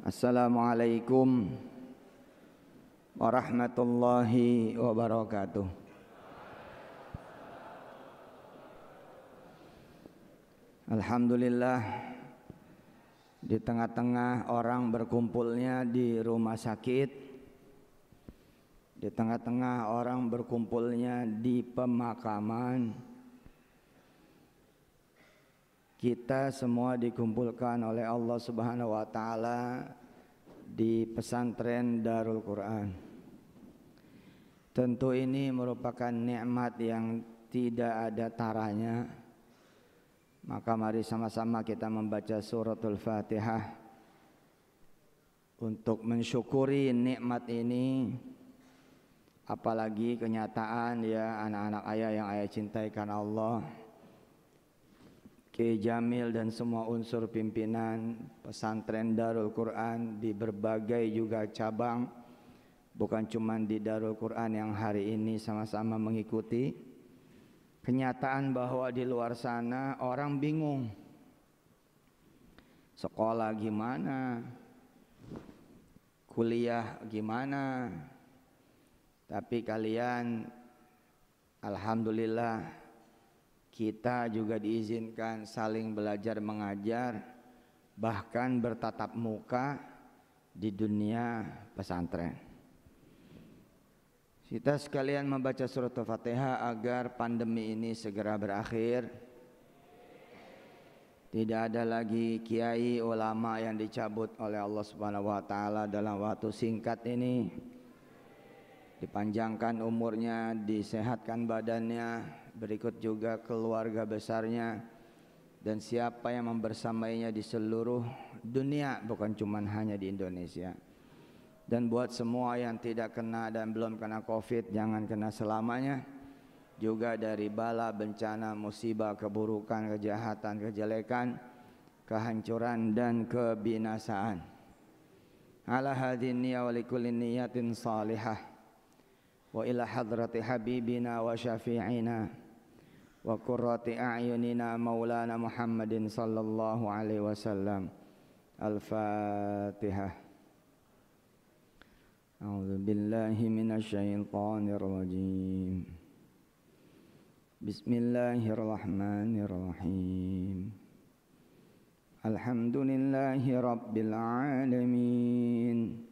Assalamualaikum warahmatullahi wabarakatuh. Alhamdulillah, di tengah-tengah orang berkumpulnya di rumah sakit, di tengah-tengah orang berkumpulnya di pemakaman, kita semua dikumpulkan oleh Allah Subhanahu wa taala di pesantren Darul Quran. Tentu ini merupakan nikmat yang tidak ada taranya. Maka mari sama-sama kita membaca suratul Fatihah untuk mensyukuri nikmat ini. Apalagi kenyataan ya anak-anak ayah yang ayah cintai karena Allah, Kiai Jamil dan semua unsur pimpinan pesantren Darul Quran di berbagai juga cabang, bukan cuma di Darul Quran yang hari ini sama-sama mengikuti. Kenyataan bahwa di luar sana orang bingung, sekolah gimana, kuliah gimana. Tapi kalian, alhamdulillah, kita juga diizinkan saling belajar mengajar, bahkan bertatap muka di dunia pesantren. Kita sekalian membaca surat Al-Fatihah agar pandemi ini segera berakhir. Tidak ada lagi kiai ulama yang dicabut oleh Allah Subhanahu wa taala dalam waktu singkat ini. Dipanjangkan umurnya, disehatkan badannya, berikut juga keluarga besarnya, dan siapa yang membersamainya di seluruh dunia, bukan cuma hanya di Indonesia. Dan buat semua yang tidak kena dan belum kena COVID, jangan kena selamanya. Juga dari bala, bencana, musibah, keburukan, kejahatan, kejelekan, kehancuran dan kebinasaan. Ala hadhin niyya wa likulli niyatin salihah. Wa ila hadrati habibina wa syafi'ina wa qurrati a'yunina maulana Muhammadin sallallahu alaihi wasallam. Al-Fatihah. A'udzu billahi minasy syaithanir rajim. Bismillahirrahmanirrahim. Alhamdulillahi rabbil alamin.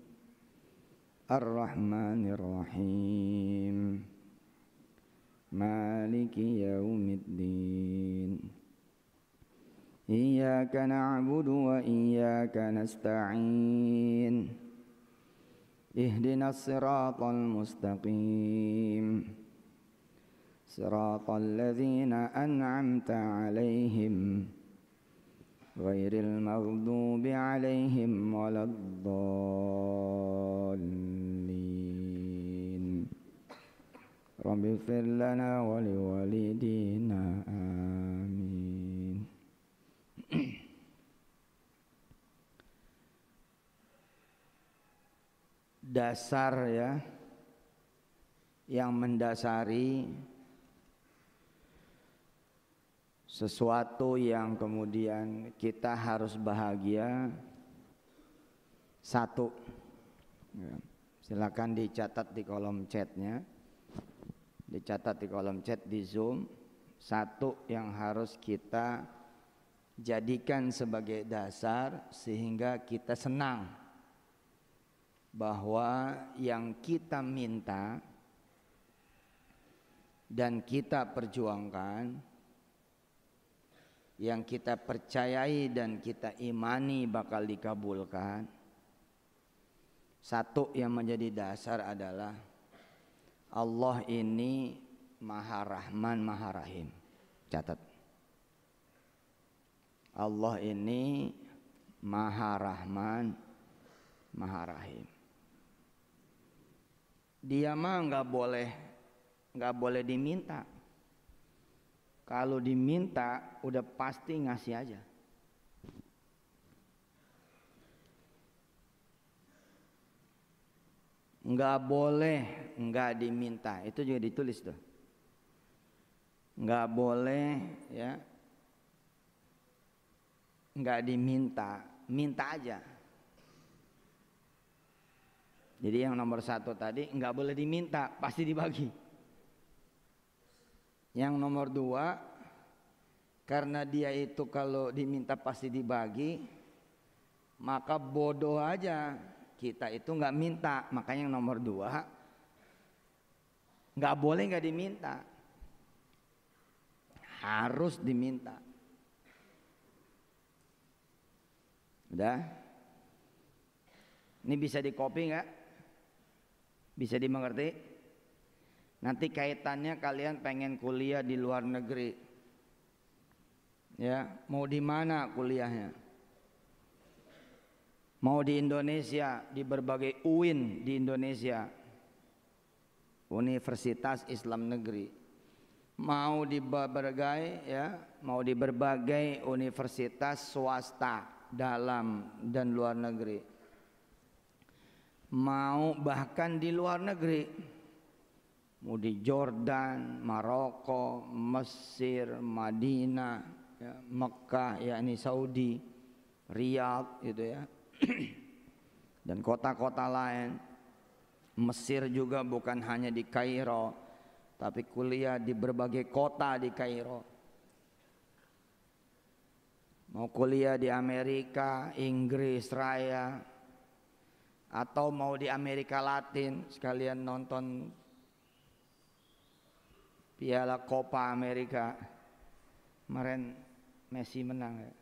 Ar-Rahmanir Rahim. Maliki yaumiddin. Iyyaka na'budu wa iyyaka nasta'in. Ihdinas siratal mustaqim. Siratal ladzina an'amta 'alaihim ghairil maghdubi 'alaihim waladdallin. Rabbighfir lana wa liwalidina amin. Dasar ya, yang mendasari sesuatu yang kemudian kita harus bahagia. Satu ya, silakan dicatat di kolom chatnya, dicatat di kolom chat di Zoom. Satu yang harus kita jadikan sebagai dasar sehingga kita senang bahwa yang kita minta dan kita perjuangkan, yang kita percayai dan kita imani bakal dikabulkan. Satu yang menjadi dasar adalah Allah ini Maha Rahman, Maha Rahim. Catat. Allah ini Maha Rahman, Maha Rahim. Dia mah nggak boleh diminta. Kalau diminta udah pasti ngasih aja. Nggak boleh nggak diminta, itu juga ditulis tuh. Nggak boleh ya, nggak diminta, minta aja. Jadi yang nomor 1 tadi nggak boleh diminta, pasti dibagi. Yang nomor 2, karena dia itu kalau diminta pasti dibagi, maka bodoh aja kita itu nggak minta. Makanya yang nomor 2, nggak boleh nggak diminta, harus diminta. Udah? Ini bisa di-copy nggak? Bisa dimengerti? Nanti kaitannya kalian pengen kuliah di luar negeri, ya, mau di mana kuliahnya? Mau di Indonesia, di berbagai UIN di Indonesia, Universitas Islam Negeri. Mau di berbagai, ya, mau di berbagai universitas swasta dalam dan luar negeri. Mau bahkan di luar negeri, mau di Jordan, Maroko, Mesir, Madinah, ya, Mekah, yakni Saudi, Riyadh gitu ya, dan kota-kota lain. Mesir juga bukan hanya di Kairo, tapi kuliah di berbagai kota di Kairo. Mau kuliah di Amerika, Inggris Raya, atau mau di Amerika Latin sekalian nonton Piala Copa Amerika. Kemarin Messi menang ya.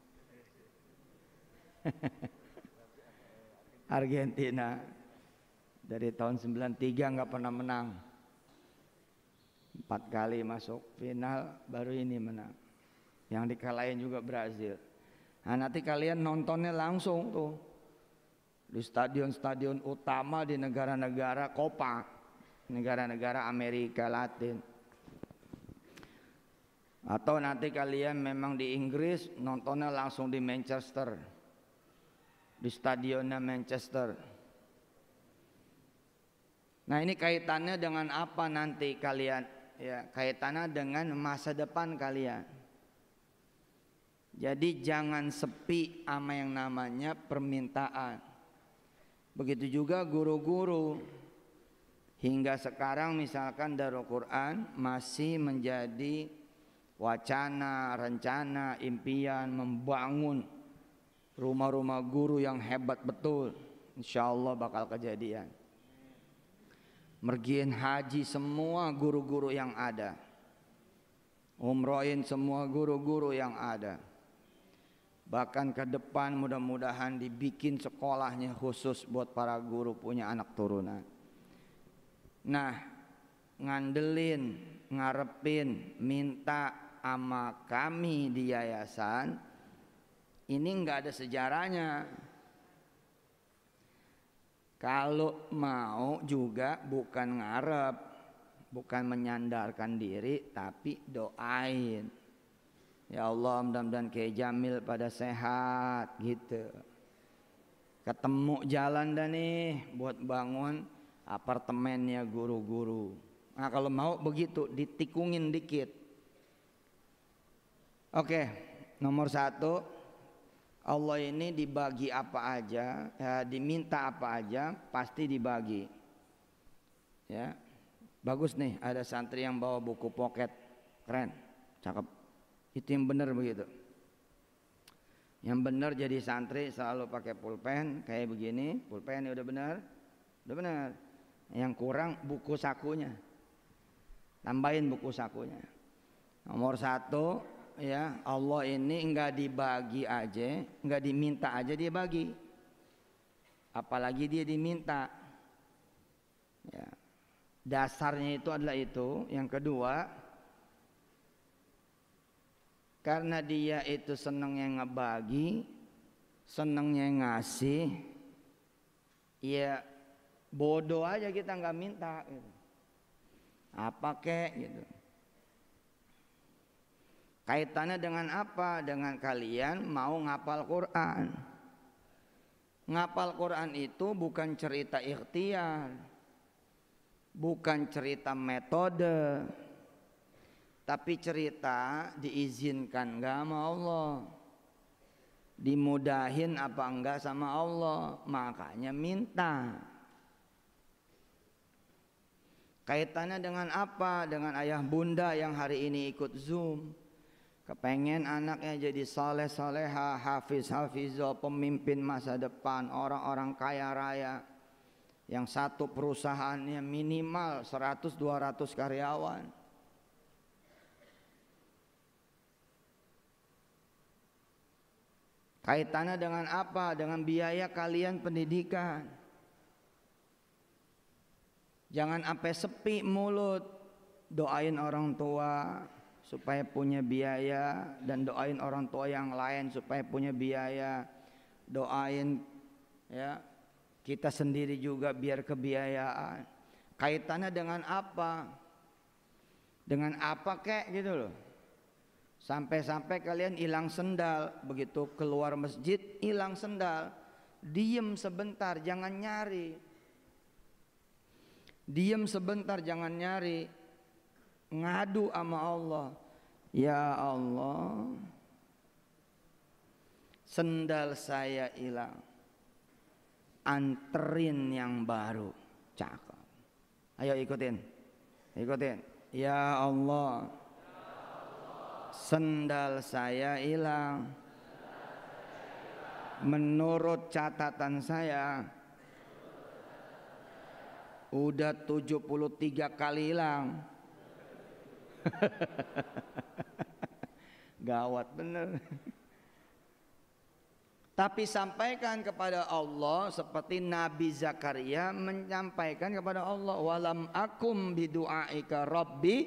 Argentina dari tahun 93 nggak pernah menang, 4 kali masuk final, baru ini menang. Yang dikalahin juga Brazil. Nah, nanti kalian nontonnya langsung tuh di stadion-stadion utama di negara-negara Copa, negara-negara Amerika Latin. Atau nanti kalian memang di Inggris, nontonnya langsung di Manchester, di stadionnya Manchester. Nah, ini kaitannya dengan apa nanti kalian? Ya, kaitannya dengan masa depan kalian. Jadi jangan sepi sama yang namanya permintaan. Begitu juga guru-guru. Hingga sekarang misalkan Darul Quran masih menjadi wacana, rencana, impian membangun rumah-rumah guru yang hebat betul. Insya Allah bakal kejadian. Mergiin haji semua guru-guru yang ada, umrohin semua guru-guru yang ada. Bahkan ke depan mudah-mudahan dibikin sekolahnya khusus buat para guru punya anak turunan. Nah, ngandelin, ngarepin, minta sama kami di yayasan ini nggak ada sejarahnya. Kalau mau juga bukan ngarep, bukan menyandarkan diri, tapi doain. Ya Allah, mudah-mudahan Kiai Jamil pada sehat gitu. Ketemu jalan dah nih buat bangun apartemennya guru-guru. Nah, kalau mau begitu ditikungin dikit. Oke, nomor 1, Allah ini dibagi apa aja, ya, diminta apa aja pasti dibagi. Ya, bagus nih, ada santri yang bawa buku pocket, keren, cakep. Itu yang benar begitu. Yang benar jadi santri selalu pakai pulpen kayak begini, pulpen ya udah benar, udah benar. Yang kurang buku sakunya, tambahin buku sakunya. Nomor 1, ya, Allah ini enggak dibagi aja, enggak diminta aja dia bagi, apalagi dia diminta. Ya, dasarnya itu adalah itu. Yang kedua, karena dia itu senangnya ngebagi, senangnya ngasih, ya bodoh aja kita nggak minta gitu. Apa kek gitu. Kaitannya dengan apa? Dengan kalian mau ngapal Quran. Ngapal Quran itu bukan cerita ikhtiar, bukan cerita metode, tapi cerita diizinkan enggak sama Allah, dimudahin apa enggak sama Allah, makanya minta. Kaitannya dengan apa? Dengan ayah bunda yang hari ini ikut Zoom. Kepengen anaknya jadi saleh saleha, hafiz hafizah, pemimpin masa depan, orang-orang kaya raya. Yang satu perusahaannya minimal 100-200 karyawan. Kaitannya dengan apa? Dengan biaya kalian pendidikan. Jangan sampai sepi mulut. Doain orang tua supaya punya biaya, dan doain orang tua yang lain supaya punya biaya. Doain ya kita sendiri juga biar kebiayaan. Kaitannya dengan apa? Dengan apa kek gitu loh. Sampai-sampai kalian hilang sendal, begitu keluar masjid hilang sendal. Diem sebentar, jangan nyari. Diem sebentar, jangan nyari. Ngadu sama Allah. Ya Allah, sendal saya hilang, anterin yang baru. Cakep. Ayo ikutin. Ikutin. Ya Allah, sendal saya hilang. Menurut catatan saya udah 73 kali hilang. Gawat bener. Tapi sampaikan kepada Allah seperti Nabi Zakaria menyampaikan kepada Allah, walam akum bidu'aika rabbi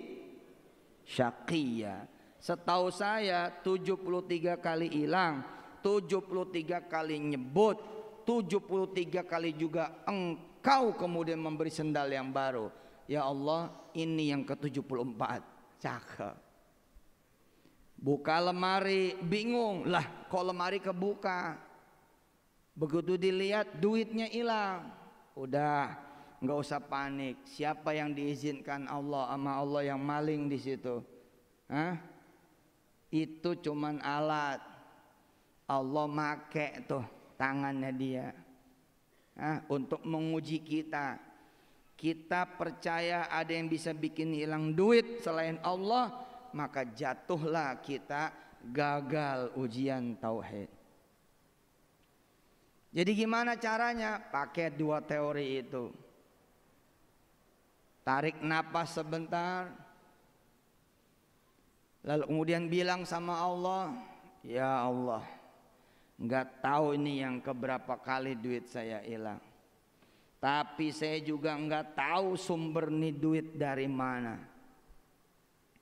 syaqiyya. Setahu saya 73 kali hilang, 73 kali nyebut, 73 kali juga engkau kemudian memberi sendal yang baru. Ya Allah, ini yang ke-74. Cakep. Buka lemari, bingung lah, kok lemari kebuka. Begitu dilihat duitnya hilang. Udah, nggak usah panik. Siapa yang diizinkan Allah sama Allah yang maling di situ? Hah? Itu cuman alat. Allah make tuh tangannya dia, untuk menguji kita. Kita percaya ada yang bisa bikin hilang duit selain Allah, maka jatuhlah kita gagal ujian tauhid. Jadi gimana caranya? Pakai dua teori itu. Tarik napas sebentar, lalu kemudian bilang sama Allah, ya Allah, nggak tahu ini yang keberapa kali duit saya hilang. Tapi saya juga nggak tahu sumber nih duit dari mana.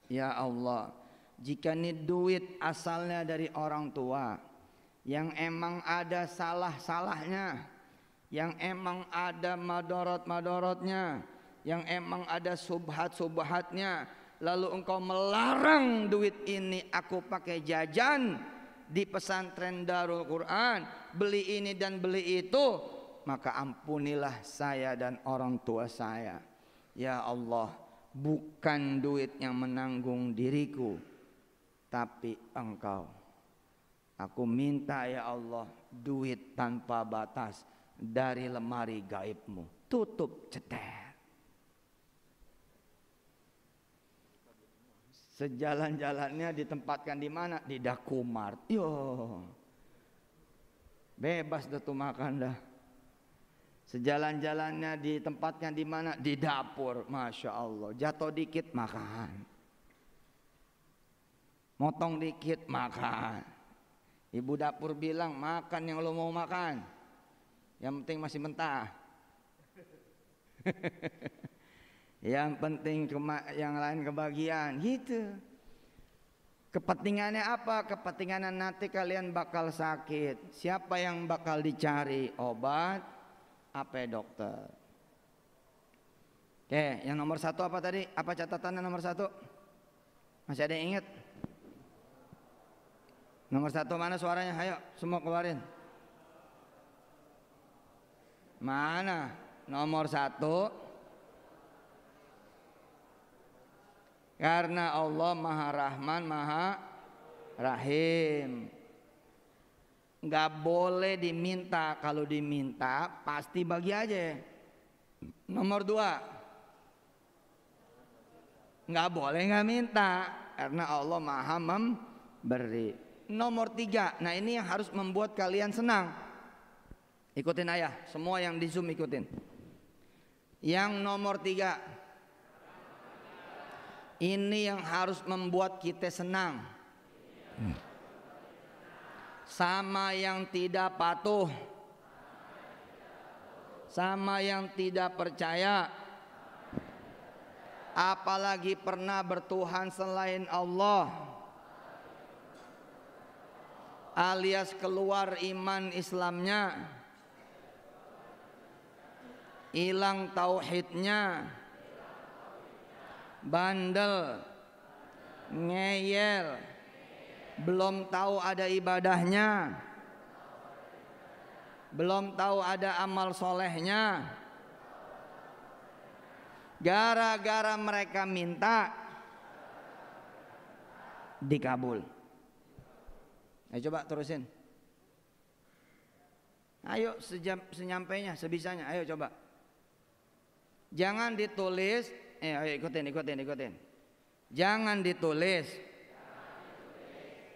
Ya Allah, jika nih duit asalnya dari orang tua yang emang ada salah-salahnya, yang emang ada madorot-madorotnya, yang emang ada subhat-subhatnya, lalu engkau melarang duit ini aku pakai jajan di pesantren Darul Quran, beli ini dan beli itu, maka ampunilah saya dan orang tua saya. Ya Allah, bukan duit yang menanggung diriku, tapi engkau. Aku minta ya Allah, duit tanpa batas dari lemari gaibmu. Tutup ceter. Sejalan-jalannya ditempatkan di mana? Di Dakumart. Yo, bebas dah tuh makan dah. Sejalan-jalannya ditempatkan di mana? Di dapur. Masya Allah. Jatuh dikit makan, motong dikit makan. Ibu dapur bilang makan yang lo mau makan, yang penting masih mentah. Yang penting yang lain kebagian gitu. Kepentingannya apa? Kepentingannya nanti kalian bakal sakit. Siapa yang bakal dicari? Obat apa dokter? Oke, yang nomor satu apa tadi? Apa catatannya nomor satu? Masih ada yang ingat? Nomor satu mana suaranya? Ayo semua keluarin. Mana? Nomor satu. Karena Allah Maha Rahman, Maha Rahim. Nggak boleh diminta. Kalau diminta pasti bagi aja. Nomor dua, nggak boleh nggak minta, karena Allah Maha memberi. Nomor 3, nah ini yang harus membuat kalian senang. Ikutin ayah, semua yang di Zoom ikutin. Yang nomor 3, ini yang harus membuat kita senang. Sama yang tidak patuh, sama yang tidak percaya, apalagi pernah bertuhan selain Allah, alias keluar iman Islamnya, hilang tauhidnya, bandel, ngeyel, belum tahu ada ibadahnya, belum tahu ada amal solehnya, gara-gara mereka minta dikabul. Ayo coba terusin. Ayo senyampainya, sebisanya. Ayo coba. Jangan ditulis. Ayo ikutin. Jangan ditulis.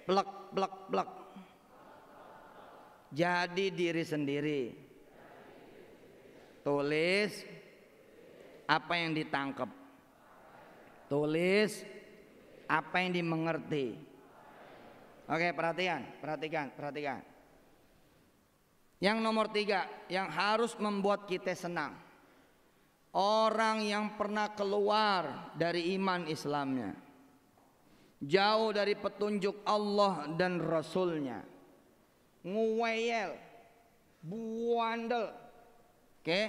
Plek. Jadi diri sendiri. Tulis apa yang ditangkap. Tulis apa yang dimengerti. Oke, perhatikan. Yang nomor 3, yang harus membuat kita senang. Orang yang pernah keluar dari iman Islamnya, jauh dari petunjuk Allah dan Rasulnya, nguweyel, buandel, oke?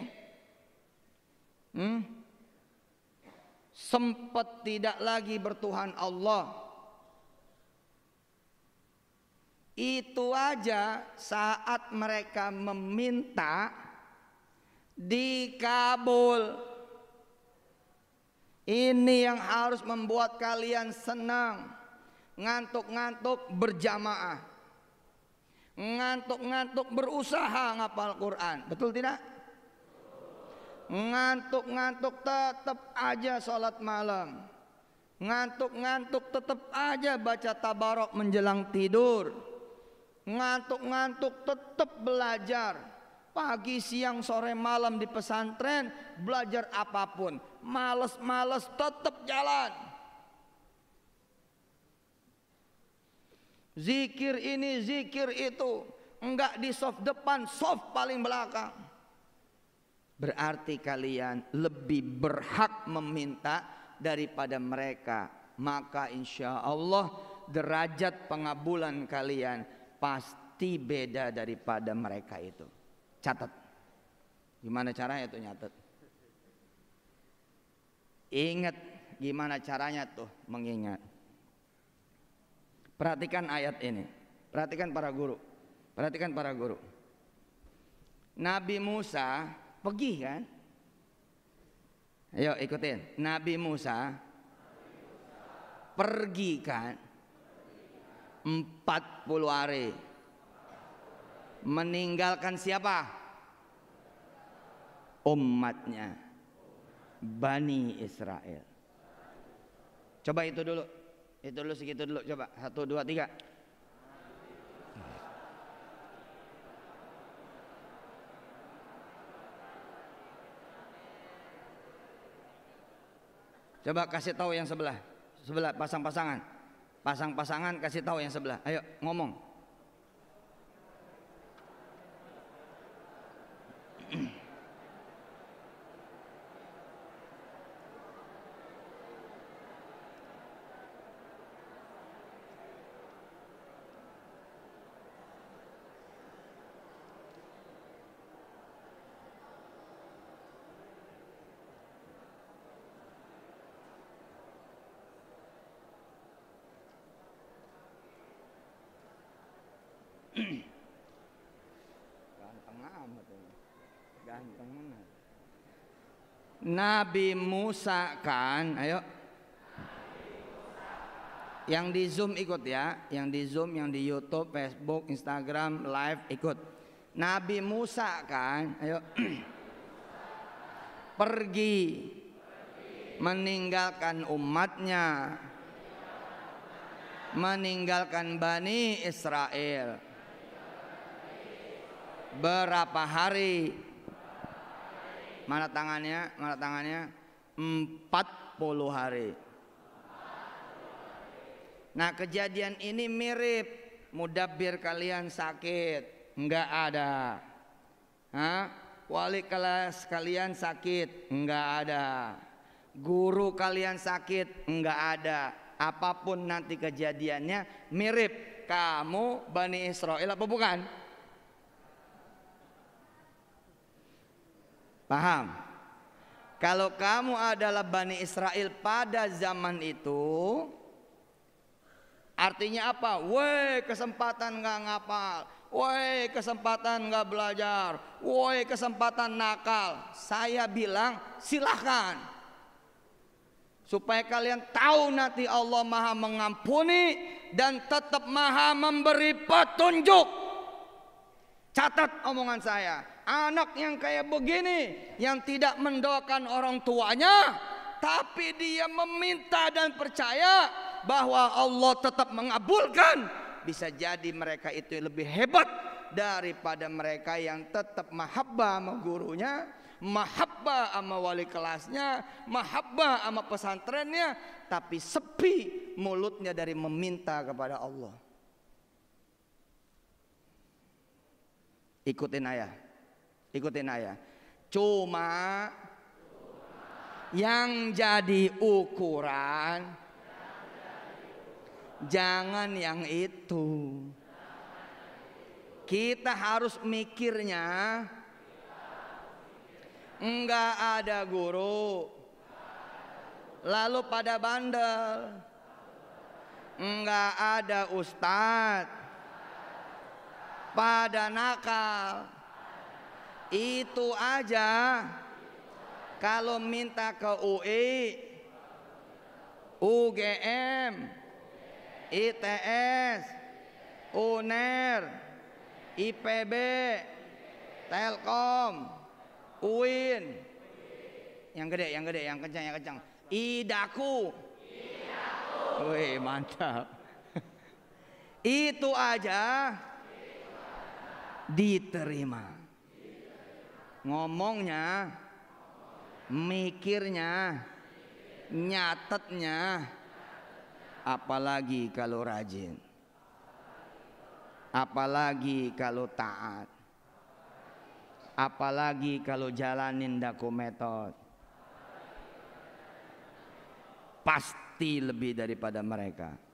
Sempat tidak lagi bertuhan Allah. Itu aja saat mereka meminta dikabul. Ini yang harus membuat kalian senang. Ngantuk-ngantuk berjamaah, ngantuk-ngantuk berusaha ngapal Quran, betul tidak? Ngantuk-ngantuk tetap aja sholat malam, ngantuk-ngantuk tetap aja baca tabarok menjelang tidur, ngantuk-ngantuk tetap belajar pagi, siang, sore, malam di pesantren, belajar apapun, males-males tetap jalan. Zikir ini, zikir itu, enggak di soft depan, soft paling belakang. Berarti kalian lebih berhak meminta daripada mereka. Maka insya Allah derajat pengabulan kalian pasti beda daripada mereka itu. Catat. Gimana caranya tuh nyatet? Ingat gimana caranya tuh mengingat. Perhatikan ayat ini. Perhatikan para guru. Nabi Musa pergi kan? Ayo ikutin. Nabi Musa pergi kan? 40 hari. Meninggalkan siapa? Umatnya, Bani Israel. Coba itu dulu. Segitu dulu. Coba 1, 2, 3. Coba kasih tahu yang sebelah pasang-pasangan kasih tahu yang sebelah. Ayo ngomong. Ganteng mana? Nabi Musa kan, ayo. Yang di Zoom ikut ya, yang di Zoom, yang di YouTube, Facebook, Instagram, live ikut. Nabi Musa kan, ayo. Pergi meninggalkan umatnya, meninggalkan Bani Israel. Berapa hari? Mana tangannya? Mana tangannya? 40 hari. Nah, kejadian ini mirip. Mudabbir kalian sakit, enggak ada. Hah? Wali kelas kalian sakit, enggak ada. Guru kalian sakit, enggak ada. Apapun nanti kejadiannya mirip. Kamu Bani Israel apa bukan? Paham? Kalau kamu adalah Bani Israel pada zaman itu, artinya apa? Woi, kesempatan nggak ngapal, woi kesempatan nggak belajar, woi kesempatan nakal. Saya bilang silahkan, supaya kalian tahu nanti Allah Maha mengampuni dan tetap Maha memberi petunjuk. Catat omongan saya. Anak yang kayak begini, yang tidak mendoakan orang tuanya, tapi dia meminta dan percaya bahwa Allah tetap mengabulkan, bisa jadi mereka itu lebih hebat daripada mereka yang tetap mahabbah sama gurunya, mahabbah sama wali kelasnya, mahabbah sama pesantrennya, tapi sepi mulutnya dari meminta kepada Allah. Ikutin ayah. Ikutin ayah. Cuma yang jadi ukuran jangan yang itu. Kita harus mikirnya enggak ada guru, lalu pada bandel. Enggak ada ustadz, pada nakal. Itu aja. Kalau minta ke UI, UGM, ITS, UNER, IPB, Telkom, UIN, yang gede, yang kencang, IDAKU. Wih, mantap. Itu aja diterima. Ngomongnya, mikirnya, nyatetnya, apalagi kalau rajin, apalagi kalau taat, apalagi kalau jalanin daku metode, pasti lebih daripada mereka.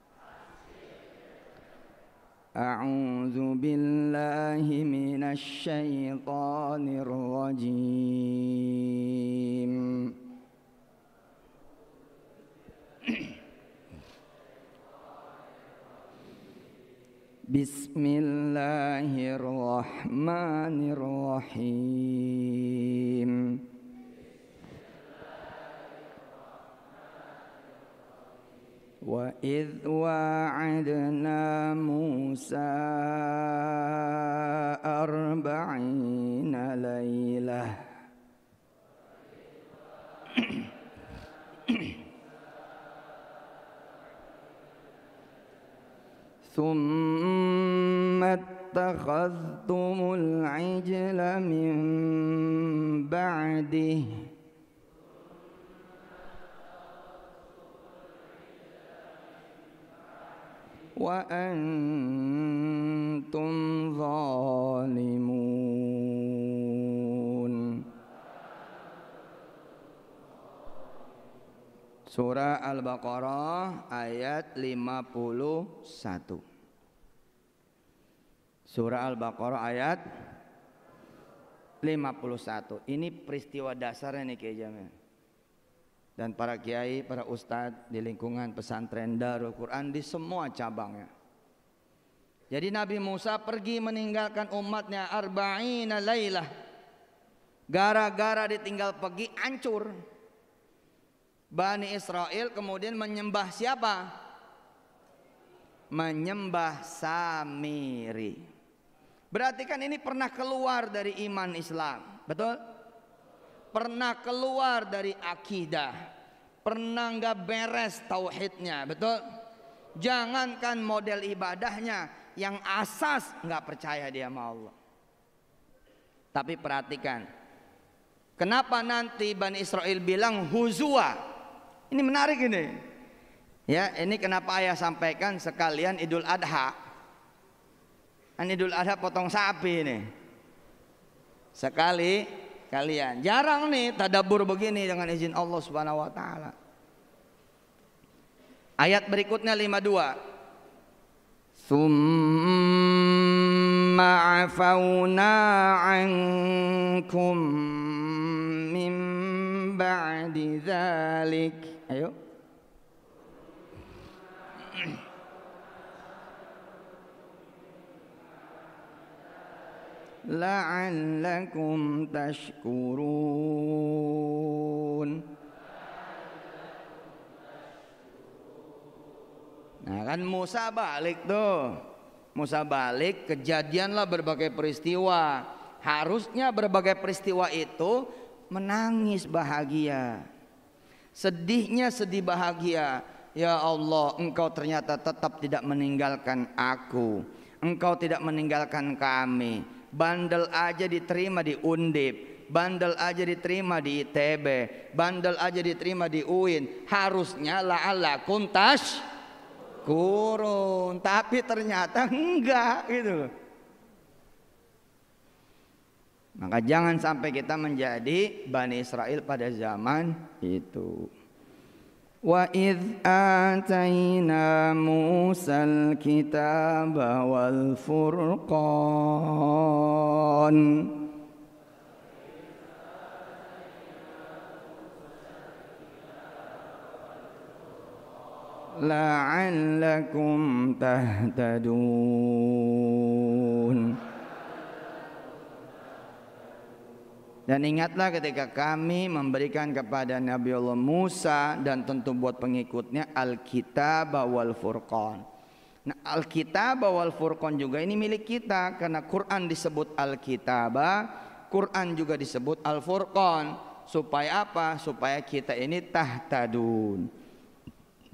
A'udzu billahi minasy syaithanir rajim. Bismillahirrahmanirrahim. وَإِذْ وَاعَدْنَا مُوسَى 40 لَيْلَةً ثُمَّ اتَّخَذْتُمُ الْعِجْلَ مِنْ بَعْدِهِ wa antum zalimun. Surah Al-Baqarah ayat 51. Surah Al-Baqarah ayat 51. Ini peristiwa dasarnya nih Kiai Jamil dan para kiai, para ustadz di lingkungan pesantren Darul Quran di semua cabangnya. Jadi Nabi Musa pergi meninggalkan umatnya 40 lailah. Gara-gara ditinggal pergi hancur. Bani Israel kemudian menyembah siapa? Menyembah Samiri. Berarti kan ini pernah keluar dari iman Islam, betul? Pernah keluar dari akidah, pernah nggak beres tauhidnya, betul? Jangankan model ibadahnya, yang asas nggak percaya dia sama Allah. Tapi perhatikan, kenapa nanti Bani Israel bilang huzwa? Ini menarik ini. Ya, ini kenapa ayah sampaikan sekalian Idul Adha. Idul Adha potong sapi ini. Sekali kalian. Jarang nih tadabbur begini dengan izin Allah Subhanahu wa taala. Ayat berikutnya 52. Summa afauna ankum min ba'di dzalik. Ayo. La'allakum tashkurun. Nah kan Musa balik tuh. Musa balik, kejadianlah berbagai peristiwa. Harusnya berbagai peristiwa itu menangis bahagia. Sedihnya sedih bahagia. Ya Allah, Engkau ternyata tetap tidak meninggalkan aku. Engkau tidak meninggalkan kami. Bandel aja diterima di Undip, bandel aja diterima di ITB, bandel aja diterima di UIN. Harusnya la'allakum tashkurun, tapi ternyata enggak gitu. Maka jangan sampai kita menjadi Bani Israel pada zaman itu. Wa idh atayna Musal kitaba wal furqan la'allakum tahtadun. Dan ingatlah ketika kami memberikan kepada Nabi Allah Musa dan tentu buat pengikutnya Alkitab wal Furqan. Nah, Alkitab wal Furqan juga ini milik kita karena Quran disebut Alkitab, Quran juga disebut Al Furqan. Supaya apa? Supaya kita ini tahtadun.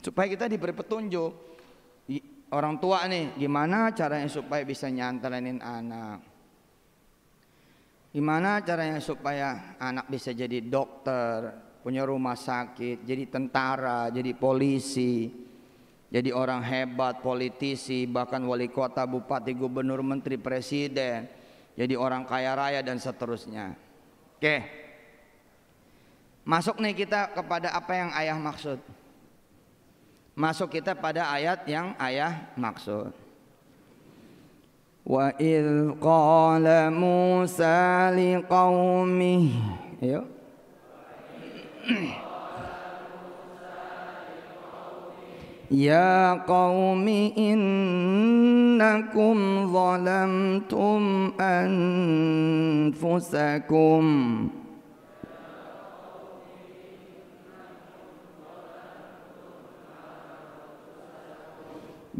Supaya kita diberi petunjuk. Orang tua nih, gimana caranya supaya bisa nyantelin anak? Gimana caranya supaya anak bisa jadi dokter, punya rumah sakit, jadi tentara, jadi polisi, jadi orang hebat, politisi, bahkan wali kota, bupati, gubernur, menteri, presiden, jadi orang kaya raya dan seterusnya. Oke, masuk nih kita kepada apa yang ayah maksud. Masuk kita pada ayat yang ayah maksud. Wa idh qala Musa liqaumihi. Ayo. Ya qaumi innakum zalamtum anfusakum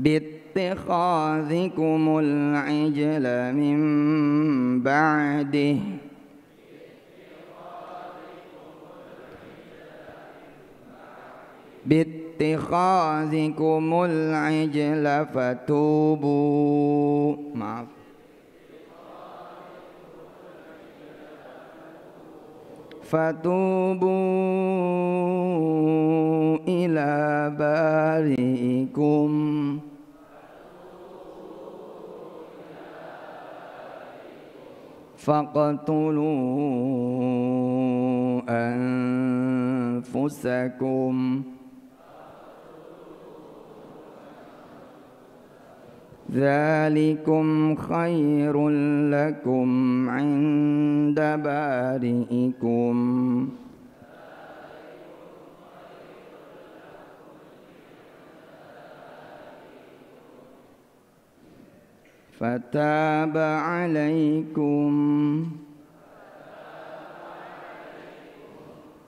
bittikhadhikumul ijla min ba'dih bittikhadhikumul ijla fatubu ila bari'ikum faqtulu anfusakum dzalikum khairul lakum 'inda bari'ikum fataba 'alaikum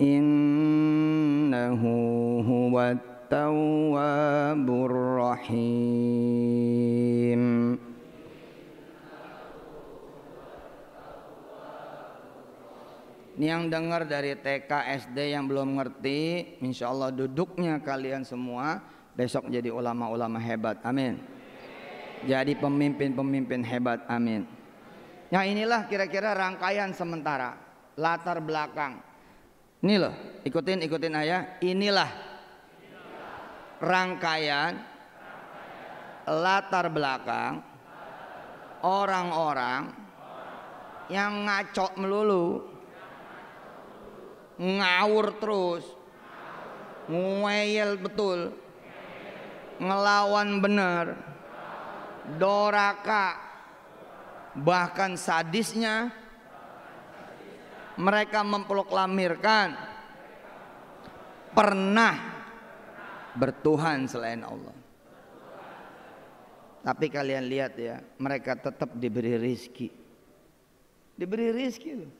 innahu huwat tawwabur rahim. Ini yang dengar dari TK, SD yang belum ngerti, insya Allah duduknya kalian semua besok jadi ulama-ulama hebat, amin. Jadi pemimpin-pemimpin hebat, amin. Nah inilah kira-kira rangkaian sementara, latar belakang. Ini loh, ikutin ayah. Inilah rangkaian latar belakang orang-orang yang ngaco melulu, ngawur terus, ngeyel betul, ngelawan benar, doraka, bahkan sadisnya mereka memproklamirkan pernah bertuhan selain Allah. Tapi kalian lihat ya, mereka tetap diberi rizki. Diberi rizki loh.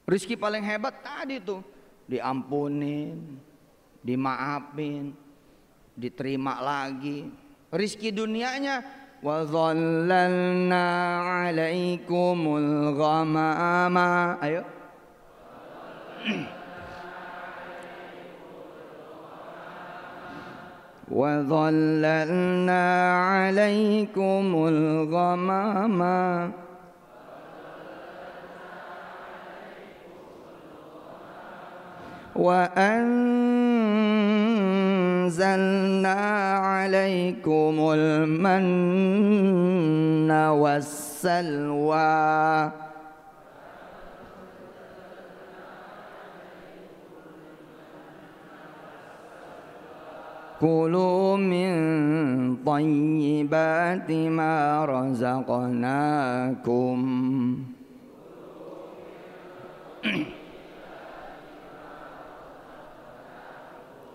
Rizki paling hebat tadi tuh, diampunin, dimaafin, diterima lagi. Rizki dunianya, wa dhallalna 'alaikumul ghamama. Ayo. Wa dhallalna 'alaikumul ghamama wa anzalna 'alaikumul manna wassalwa. Kulu min thayyibati ma razaqnakum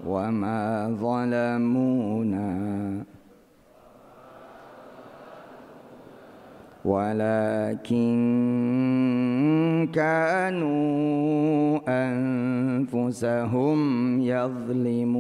wa ma zalamuna walakin kanu anfusahum yadhlimun.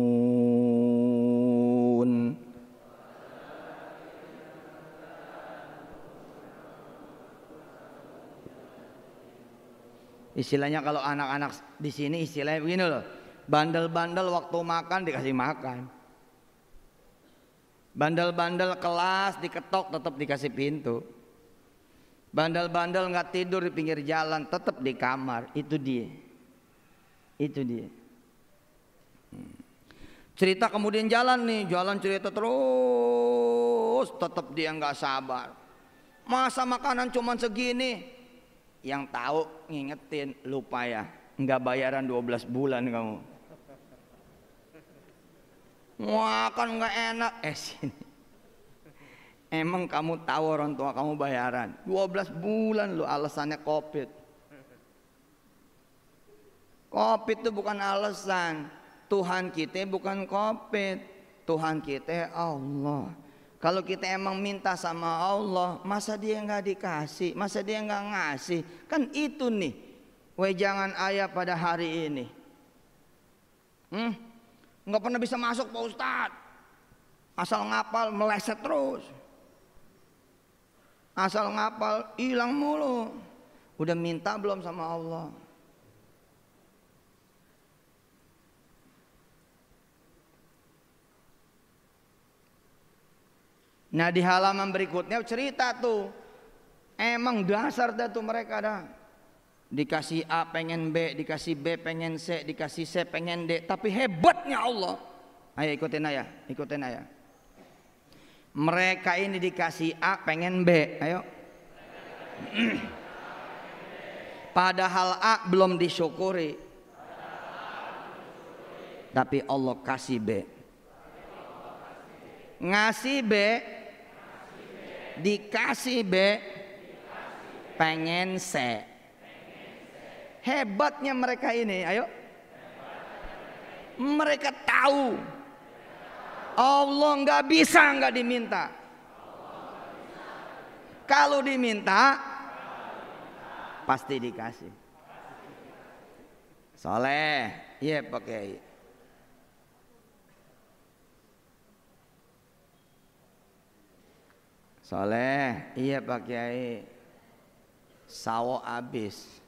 Istilahnya kalau anak-anak di sini istilahnya begini loh, bandel-bandel waktu makan dikasih makan, bandel-bandel kelas diketok tetap dikasih pintu, bandel-bandel nggak tidur di pinggir jalan tetap di kamar. Itu dia. Cerita kemudian jalan nih, jalan cerita terus, tetap dia nggak sabar. Masa makanan cuman segini? Yang tahu ngingetin, lupa ya, nggak bayaran 12 bulan kamu. Makan nggak enak, sini. Emang kamu tahu orang tua kamu bayaran 12 bulan lo, alasannya COVID. COVID itu bukan alasan. Tuhan kita bukan COVID, Tuhan kita Allah. Kalau kita emang minta sama Allah, masa dia nggak dikasih, masa dia nggak ngasih? Kan itu nih wejangan ayah pada hari ini. Nggak pernah bisa masuk Pak Ustadz, asal ngapal meleset terus, asal ngapal hilang mulu. Udah minta belum sama Allah? Nah di halaman berikutnya cerita tuh, emang dasar dah tuh mereka dah. Dikasih A pengen B, dikasih B pengen C, dikasih C pengen D. Tapi hebatnya Allah, ayo ikutin ayah. Mereka ini dikasih A pengen B, ayo. Padahal A belum disyukuri, tapi Allah kasih B. Ngasih B, dikasih B, pengen C. Hebatnya mereka ini, ayo. Mereka tahu Allah nggak bisa nggak diminta. Kalau diminta pasti dikasih. Soleh, iya pakai. Soleh, iya Pak Kiai. Sawo habis.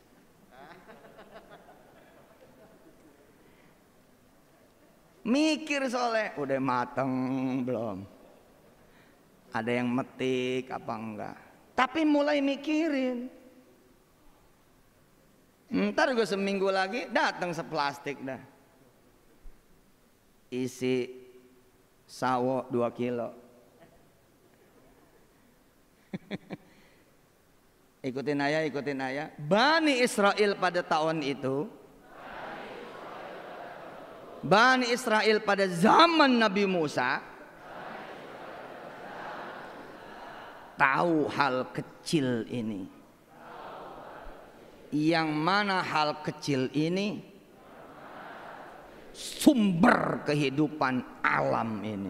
Mikir soleh, udah mateng belum? Ada yang metik apa enggak? Tapi mulai mikirin. Ntar gue seminggu lagi datang seplastik dah. Isi sawo 2 kilo. Ikutin ayah. Bani Israel pada tahun itu, Bani Israel pada zaman Nabi Musa tahu hal kecil ini. Yang mana hal kecil ini sumber kehidupan alam ini.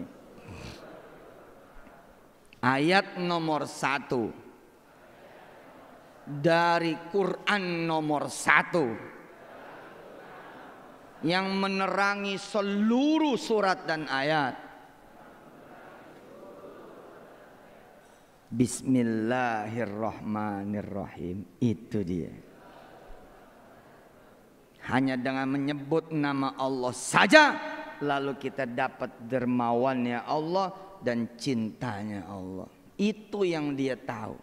Ayat nomor 1 dari Quran nomor 1 yang menerangi seluruh surat dan ayat. Bismillahirrahmanirrahim. Itu dia. Hanya dengan menyebut nama Allah saja, lalu kita dapat dermawannya Allah dan cintanya Allah. Itu yang dia tahu.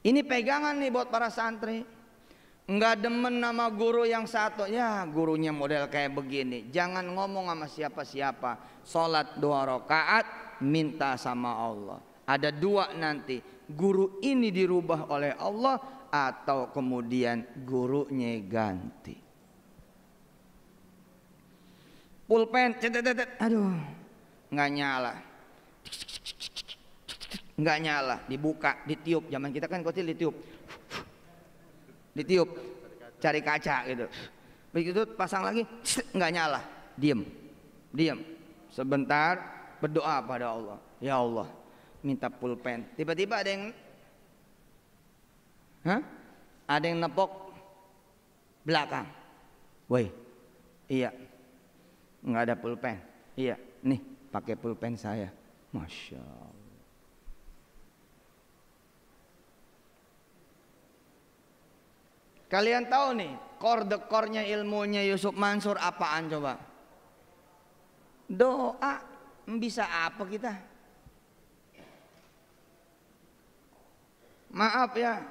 Ini pegangan nih buat para santri. Enggak demen nama guru yang satu, ya gurunya model kayak begini. Jangan ngomong sama siapa-siapa. Sholat 2 rakaat, minta sama Allah. Ada 2 nanti. Guru ini dirubah oleh Allah atau kemudian gurunya ganti. Pulpen, aduh, nggak nyala, dibuka, ditiup. Zaman kita kan kecil ditiup, cari kaca gitu. Begitu pasang lagi, nggak nyala, diem. Sebentar berdoa pada Allah, ya Allah, minta pulpen. Tiba-tiba ada yang nepok belakang. Woi, iya. Nggak ada pulpen. Iya, nih pakai pulpen saya. Masya Allah. Kalian tahu nih core-nya ilmunya Yusuf Mansur apaan coba? Doa. Bisa apa kita? Maaf ya,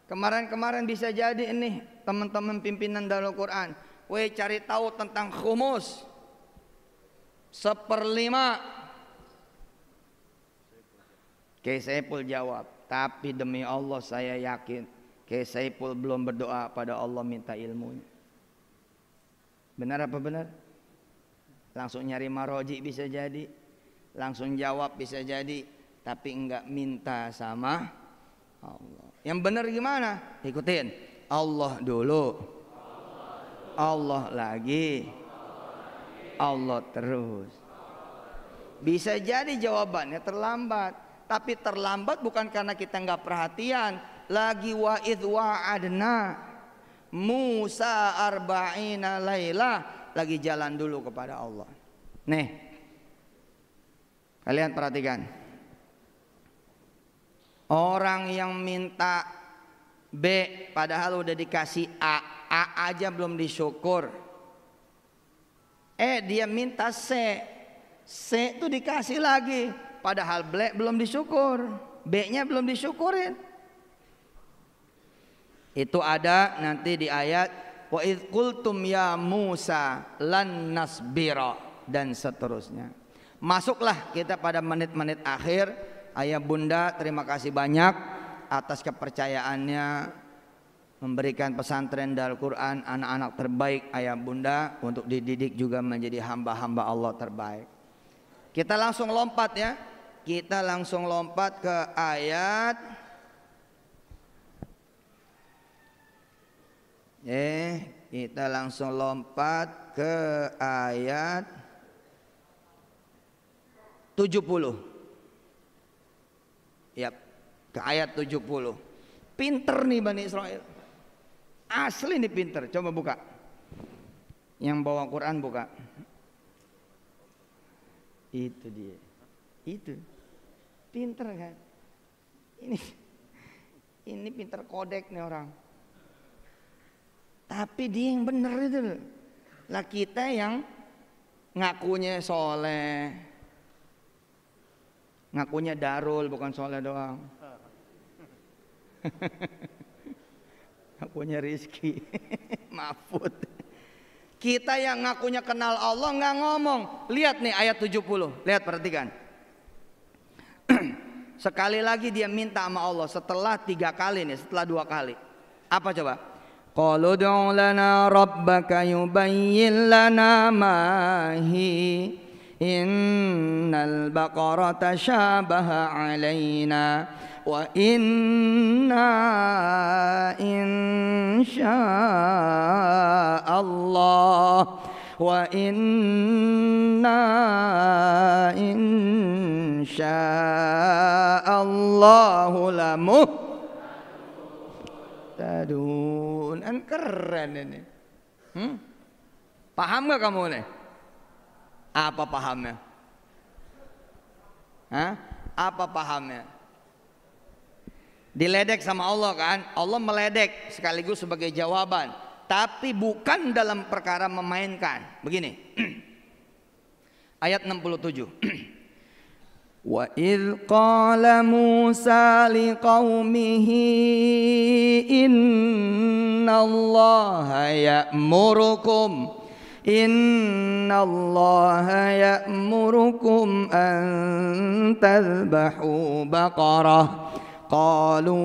kemarin bisa jadi ini teman-teman pimpinan Darul Quran, cari tahu tentang khumus 1/5. Kiai Saiful jawab, tapi demi Allah saya yakin Kiai Saiful belum berdoa pada Allah minta ilmunya. Benar apa benar? Langsung nyari maroji bisa jadi, langsung jawab bisa jadi, tapi enggak minta sama Allah. Yang benar gimana? Ikutin. Allah dulu, Allah lagi, Allah terus. Bisa jadi jawabannya terlambat, tapi terlambat bukan karena kita nggak perhatian. Lagi wa idh wa'adna Musa arba'ina laylah, lagi jalan dulu kepada Allah. Nih, kalian perhatikan. Orang yang minta B padahal udah dikasih A aja belum disyukur. Dia minta C itu dikasih lagi padahal belum disyukur, B-nya belum disyukurin. Itu ada nanti di ayat wa idz qultum ya Musa lan nasbira dan seterusnya. Masuklah kita pada menit-menit akhir. Ayah bunda terima kasih banyak atas kepercayaannya memberikan pesantren Darul Quran anak-anak terbaik ayah bunda untuk dididik juga menjadi hamba-hamba Allah terbaik. Kita langsung lompat ya. Kita langsung lompat ke ayat kita langsung lompat ke ayat 70. Yap, ke ayat 70. Pinter nih Bani Israel. Asli nih pinter. Coba buka. Yang bawa Quran buka. Itu dia. Itu. Pinter kan? Ini pinter kodek nih orang. Tapi dia yang bener itu. Lah kita yang ngakunya soleh, ngakunya darul bukan soleh doang. Ngakunya rizki, mahfud. Kita yang ngakunya kenal Allah nggak ngomong. Lihat nih ayat 70, lihat perhatikan. Sekali lagi dia minta sama Allah setelah 3 kali nih, setelah 2 kali. Apa coba? Qalu ud'u lana rabbaka yubayyin lana ma hi innal baqarata syabaha alaina wa inna insyaallah wa inna insyaallahu lamuhtadun. Kan keren ini. Paham gak kamu nih? Apa pahamnya? Hah? Apa pahamnya? Diledek sama Allah kan? Allah meledek sekaligus sebagai jawaban, tapi bukan dalam perkara memainkan. Begini. Ayat 67. Wa idh qala Musa liqaumihi innallaha ya'murukum an tadhbahu baqarah qalu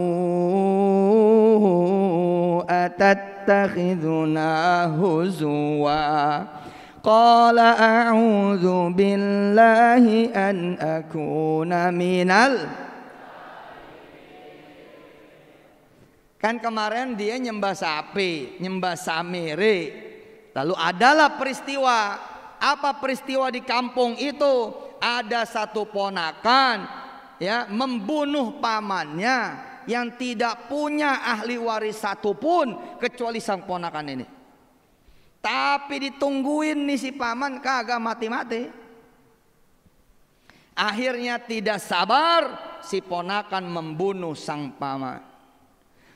atattakhidhuna huzwa qala a'udzu billahi an akuna minal. Kan kemarin dia nyembah sapi, nyembah samiri. Lalu adalah peristiwa. Apa peristiwa di kampung itu? Ada satu ponakan ya membunuh pamannya yang tidak punya ahli waris satupun kecuali sang ponakan ini. Tapi ditungguin nih si paman kagak mati-mati. Akhirnya tidak sabar si ponakan membunuh sang paman.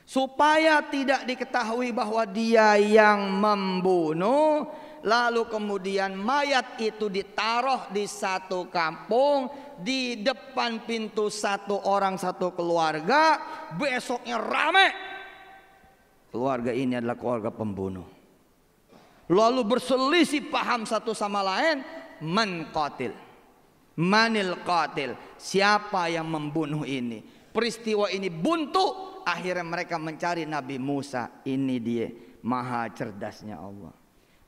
Supaya tidak diketahui bahwa dia yang membunuh, lalu kemudian mayat itu ditaruh di satu kampung, di depan pintu satu orang satu keluarga. Besoknya rame, keluarga ini adalah keluarga pembunuh. Lalu berselisih paham satu sama lain, man qatil, manil qatil, siapa yang membunuh ini. Peristiwa ini buntu. Akhirnya mereka mencari Nabi Musa. Ini dia maha cerdasnya Allah.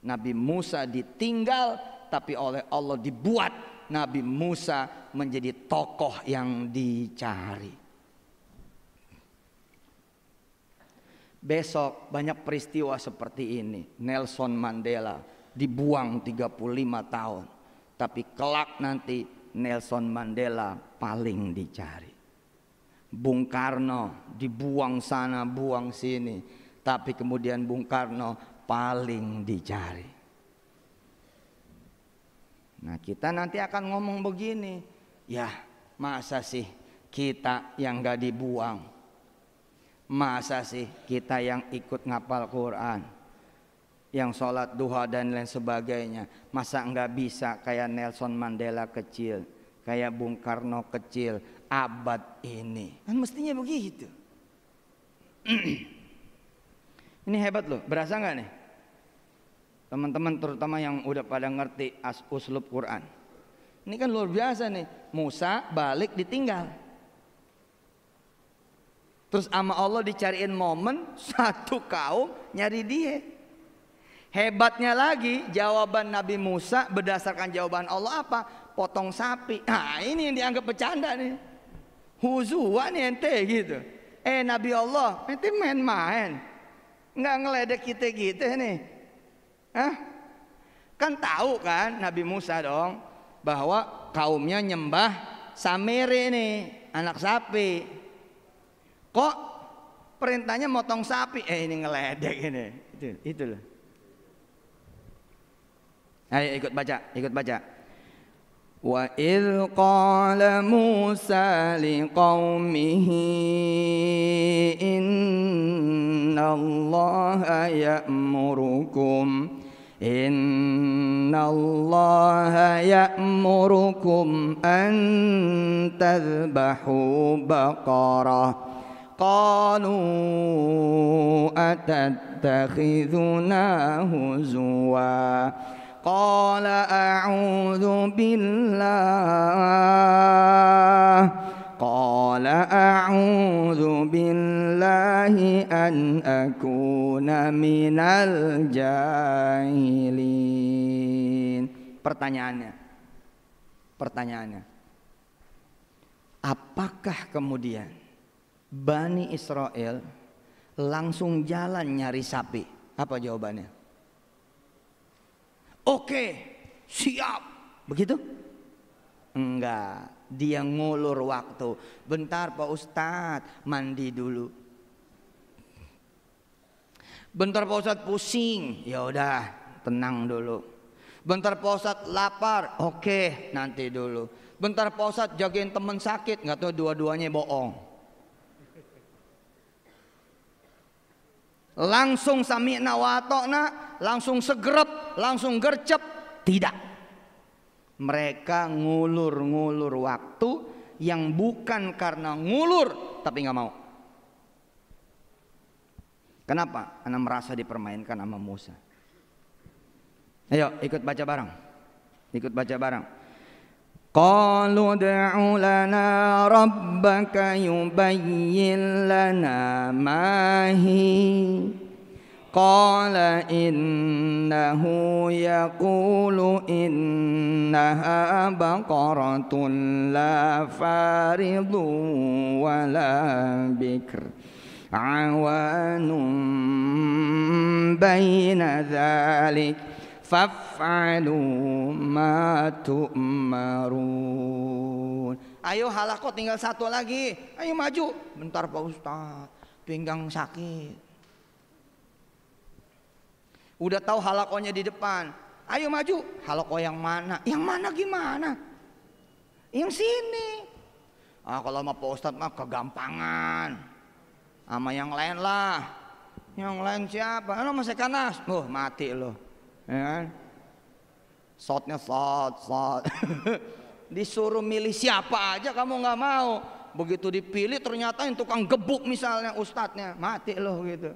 Nabi Musa ditinggal, tapi oleh Allah dibuat Nabi Musa menjadi tokoh yang dicari. Besok banyak peristiwa seperti ini. Nelson Mandela dibuang 35 tahun, tapi kelak nanti Nelson Mandela paling dicari. Bung Karno dibuang sana buang sini, tapi kemudian Bung Karno paling dicari. Nah kita nanti akan ngomong begini, ya masa sih kita yang gak dibuang, masa sih kita yang ikut ngapal Quran, yang sholat duha dan lain sebagainya, masa nggak bisa kayak Nelson Mandela kecil, kayak Bung Karno kecil abad ini. Kan mestinya begitu. Ini hebat loh, berasa nggak nih teman-teman, terutama yang udah pada ngerti uslub Quran. Ini kan luar biasa nih. Musa balik ditinggal, terus sama Allah dicariin momen satu kaum nyari dia. Hebatnya lagi jawaban Nabi Musa berdasarkan jawaban Allah apa? Potong sapi. Nah ini yang dianggap bercanda nih. Huzua nih ente gitu. Nabi Allah ente main-main, nggak ngeledek kita nih. Hah? Kan tahu kan Nabi Musa dong bahwa kaumnya nyembah samiri nih, anak sapi. Kok perintahnya motong sapi? Ini ngeledek ini. Itu loh. Ayo ikut baca. Wa idh qala Musa liqaumihi innallaha ya'murukum Innallaha ya'murukum an tadhbahu baqarah. Qalu atattakhidhuna huzwa. Qala a'udzu billah. Qala a'udzu billahi an akuna minal jahilin. Pertanyaannya, apakah kemudian Bani Israel langsung jalan nyari sapi? Apa jawabannya? Oke, siap. Begitu? Enggak, dia ngulur waktu. Bentar Pak Ustadz, mandi dulu. Bentar Pak Ustadz pusing, ya udah tenang dulu. Bentar Pak Ustadz lapar, oke nanti dulu. Bentar Pak Ustadz jagain teman sakit, nggak tahu dua-duanya bohong. Langsung sami'na wa ata'na, langsung segerep, langsung gercep. Tidak. Mereka ngulur-ngulur waktu yang bukan karena ngulur, tapi nggak mau. Kenapa? Karena merasa dipermainkan sama Musa. Ayo ikut baca bareng. Ikut baca bareng. Qalu ud'u lana rabbaka yubayyin lana ma hi. Qala innahu yaqulu innaha baqaratun la faridun wa la bikr awanun baina dhalik faf'alu ma tu'marun. Ayo halaqah tinggal satu lagi. Ayo maju. Bentar Pak Ustaz, pinggang sakit. Udah tahu halaqahnya di depan. Ayo maju. Halaqah yang mana? Yang mana gimana? Yang sini. Kalau sama Pak Ustaz mah kegampangan. Sama yang lain lah. Yang lain siapa? Lo masih kanas. Mati lo. Ya kan? Shotnya shot. Disuruh milih siapa aja kamu nggak mau. Begitu dipilih ternyata yang tukang gebuk misalnya ustadznya, mati loh gitu.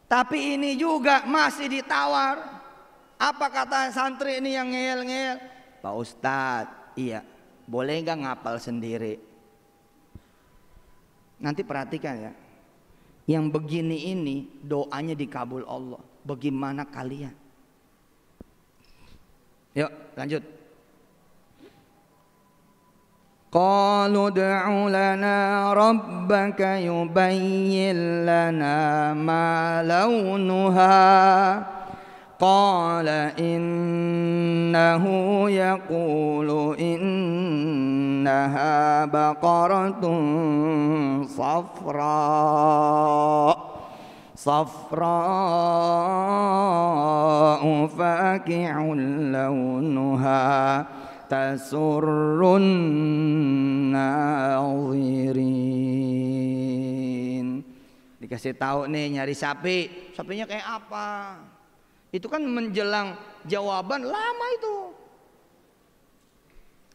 Tapi ini juga masih ditawar. Apa kata santri ini yang ngeyel-ngeyel? Pak Ustadz, iya, boleh nggak ngapal sendiri? Nanti perhatikan ya. Yang begini ini doanya dikabul Allah. Bagaimana kalian? Yuk lanjut. Qalu ud'u lana rabbaka yubayyin lana ma launuha. Qala innahu yaqulu innaha baqaratun safra'u faqi'un launuha tasurrun nadhirin. Dikasih tahu nih nyari sapi. Sapinya kayak apa? Itu kan menjelang jawaban lama itu.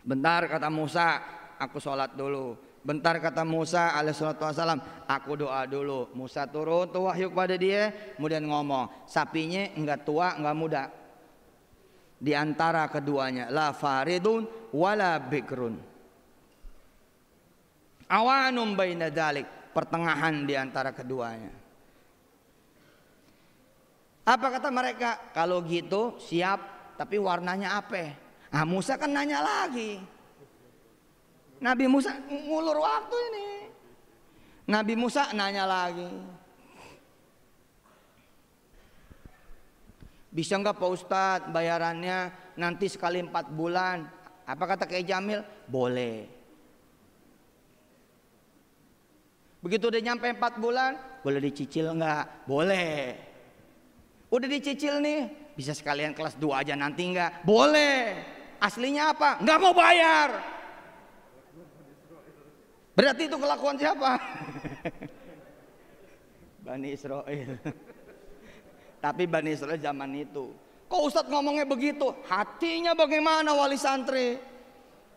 Bentar kata Musa, aku sholat dulu. Bentar kata Musa alaihissalatu wassalam, aku doa dulu. Musa turun tuh wahyu kepada dia, kemudian ngomong, sapinya enggak tua enggak muda. Di antara keduanya, la faridun wala bikrun. Awanum baina dzalik, pertengahan di antara keduanya. Apa kata mereka? Kalau gitu siap, tapi warnanya apa? Musa kan nanya lagi. Nabi Musa ngulur waktu ini. Nabi Musa nanya lagi. Bisa nggak Pak Ustadz bayarannya nanti sekali 4 bulan? Apa kata Kiai Jamil? Boleh. Begitu udah nyampe 4 bulan, boleh dicicil nggak? Boleh. Udah dicicil nih, bisa sekalian kelas 2 aja nanti enggak? Boleh. Aslinya apa? Enggak mau bayar. Berarti itu kelakuan siapa? Bani Israel. Tapi Bani Israel zaman itu. Kok Ustadz ngomongnya begitu? Hatinya bagaimana wali santri?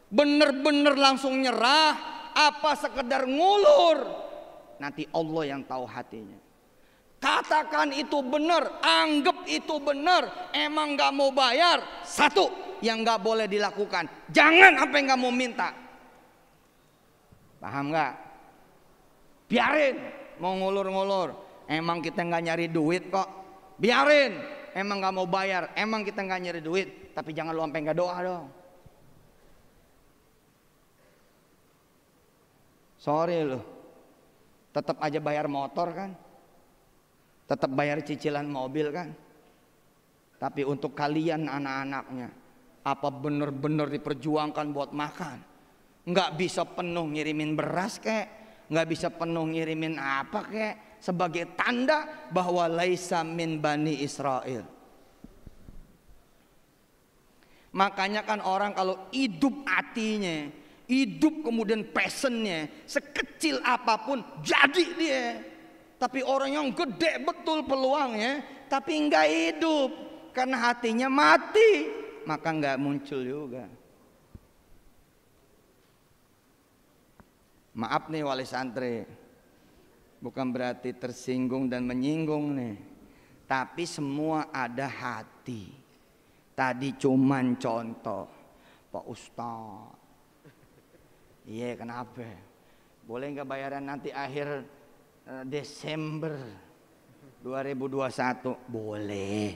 Bener-bener langsung nyerah, apa sekedar ngulur? Nanti Allah yang tahu hatinya. Katakan itu benar, anggap itu benar. Emang gak mau bayar, satu yang gak boleh dilakukan, jangan apa yang gak mau minta. Paham gak? Biarin mau ngulur-ngulur. Emang kita gak nyari duit kok. Biarin. Emang gak mau bayar, emang kita gak nyari duit. Tapi jangan lu sampai gak doa dong. Sorry lu, tetap aja bayar motor kan, tetap bayar cicilan mobil kan. Tapi untuk kalian anak-anaknya, apa bener-bener diperjuangkan buat makan? Nggak bisa penuh ngirimin beras kek, nggak bisa penuh ngirimin apa kek, sebagai tanda bahwa laisa min Bani Israel. Makanya kan orang kalau hidup hatinya, hidup kemudian passionnya, sekecil apapun jadi dia. Tapi orang yang gede betul peluangnya, tapi nggak hidup karena hatinya mati, maka nggak muncul juga. Maaf nih wali santri, bukan berarti tersinggung dan menyinggung nih, tapi semua ada hati. Tadi cuman contoh, Pak Ustadz. Iya kenapa? Boleh nggak bayaran nanti akhir Desember 2021? Boleh.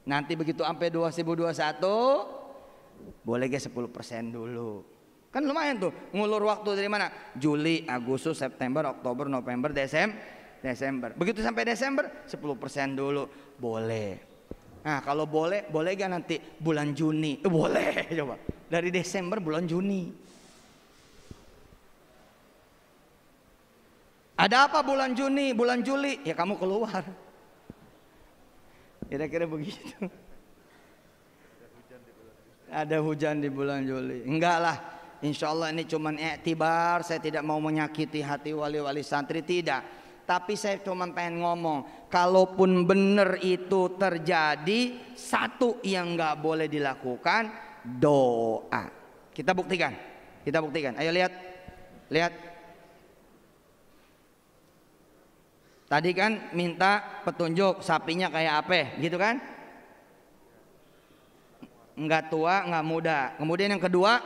Nanti begitu sampai 2021 boleh gak 10% dulu? Kan lumayan tuh ngulur waktu dari mana? Juli, Agustus, September, Oktober, November, Desember. Begitu sampai Desember 10% dulu. Boleh. Nah kalau boleh gak nanti bulan Juni? Boleh coba. Dari Desember bulan Juni. Ada apa bulan Juni, bulan Juli? Ya kamu keluar. Kira-kira begitu. Ada hujan di bulan Juli. Enggak lah. Insya Allah ini cuma iktibar. Saya tidak mau menyakiti hati wali-wali santri, tidak. Tapi saya cuma pengen ngomong, kalaupun benar itu terjadi, satu yang enggak boleh dilakukan, doa. Kita buktikan. Ayo lihat. Tadi kan minta petunjuk sapinya kayak apa, gitu kan? Enggak tua, enggak muda. Kemudian yang kedua,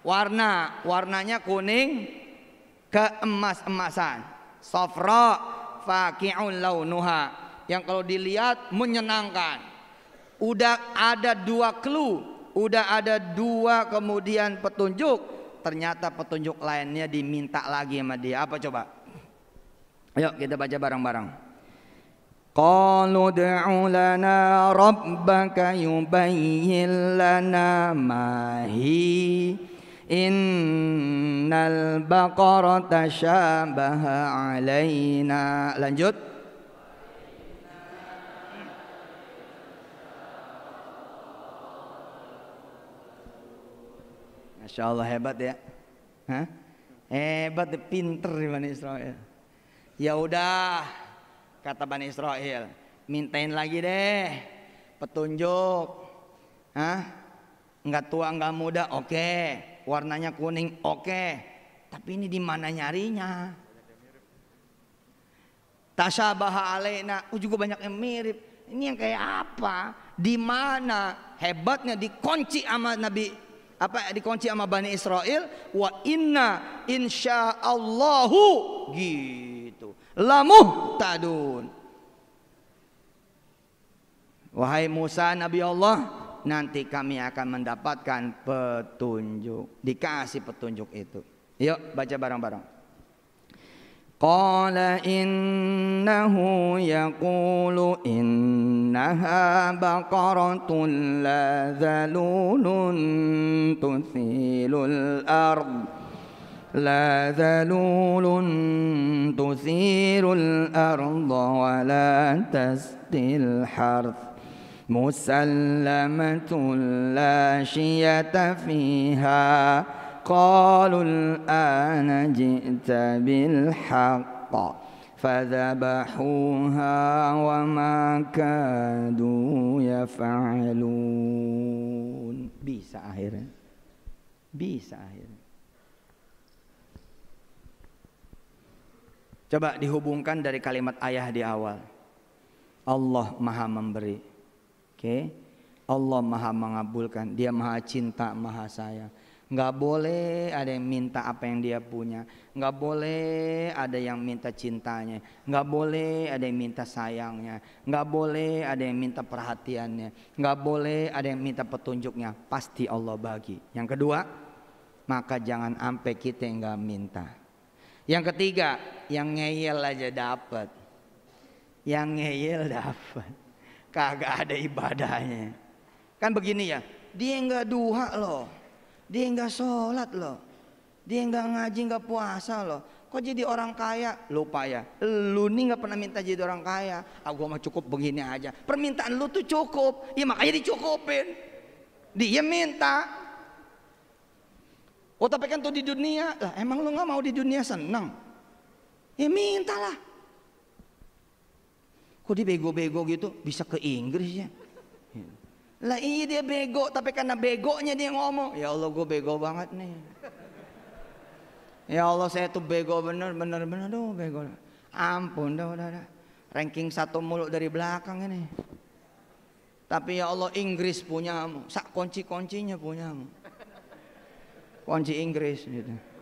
warnanya kuning keemas-emasan. Safra faqi'un launuha. Yang kalau dilihat menyenangkan. Udah ada 2 clue, udah ada 2 kemudian petunjuk. Ternyata petunjuk lainnya diminta lagi sama dia. Apa coba? Ayo kita baca bareng-bareng. Qalu ud'u lana rabbaka yubayyin lana ma hi innal baqara tashabaha alaina. Lanjut. Masya Allah hebat ya. Hah? Hebat, pinter di Bani Israel. Ya udah, kata Bani Israel, mintain lagi deh petunjuk. Hah? Enggak tua enggak muda, oke. Warnanya kuning, oke. Tapi ini di mana nyarinya? Tasyabaha alaina, juga banyak yang mirip. Ini yang kayak apa? Di mana? Hebatnya dikunci sama Nabi, dikunci sama Bani Israel. Wa inna insyaallahu gitu lamuhtadun. Wahai Musa Nabi Allah, nanti kami akan mendapatkan petunjuk. Dikasih petunjuk itu. Yuk baca bareng-bareng. Qala innahu yaqulu innaha baqaratun la dhalulun tuthilul ard la dhalulun tuthirul arda wa la tasqil harth musallamatun la syiyata fiha. Qalul ana ji'ta bil haqq فذبحوها وما كادوا يفعلون. Bisa akhirnya. Coba dihubungkan dari kalimat ayah di awal. Allah maha memberi. Oke. Allah maha mengabulkan. Dia maha cinta, maha sayang. Nggak boleh ada yang minta apa yang dia punya. Nggak boleh ada yang minta cintanya. Nggak boleh ada yang minta sayangnya. Nggak boleh ada yang minta perhatiannya. Nggak boleh ada yang minta petunjuknya. Pasti Allah bagi. Yang kedua, maka jangan sampai kita yang nggak minta. Yang ketiga, yang ngeyel aja dapat. Yang ngeyel dapat. Kagak ada ibadahnya. Kan begini ya, dia nggak duha loh, dia nggak sholat loh, dia nggak ngaji, nggak puasa loh. Kok jadi orang kaya? Lupa ya, lu nih nggak pernah minta jadi orang kaya. Gua mah cukup begini aja. Permintaan lu tuh cukup, ya makanya dicukupin. Dia minta. Oh tapi kan tuh di dunia, lah emang lu nggak mau di dunia senang? Ya mintalah. Kok dia bego-bego gitu bisa ke Inggris ya? Lah iya dia bego, tapi karena begonya dia ngomong, ya Allah gue bego banget nih. Ya Allah saya tuh bego bener tuh bego. Ampun dah. Ranking 1 mulu dari belakang ini. Tapi ya Allah Inggris punyamu, sak kunci-kuncinya punyamu. Kunci Inggris gitu.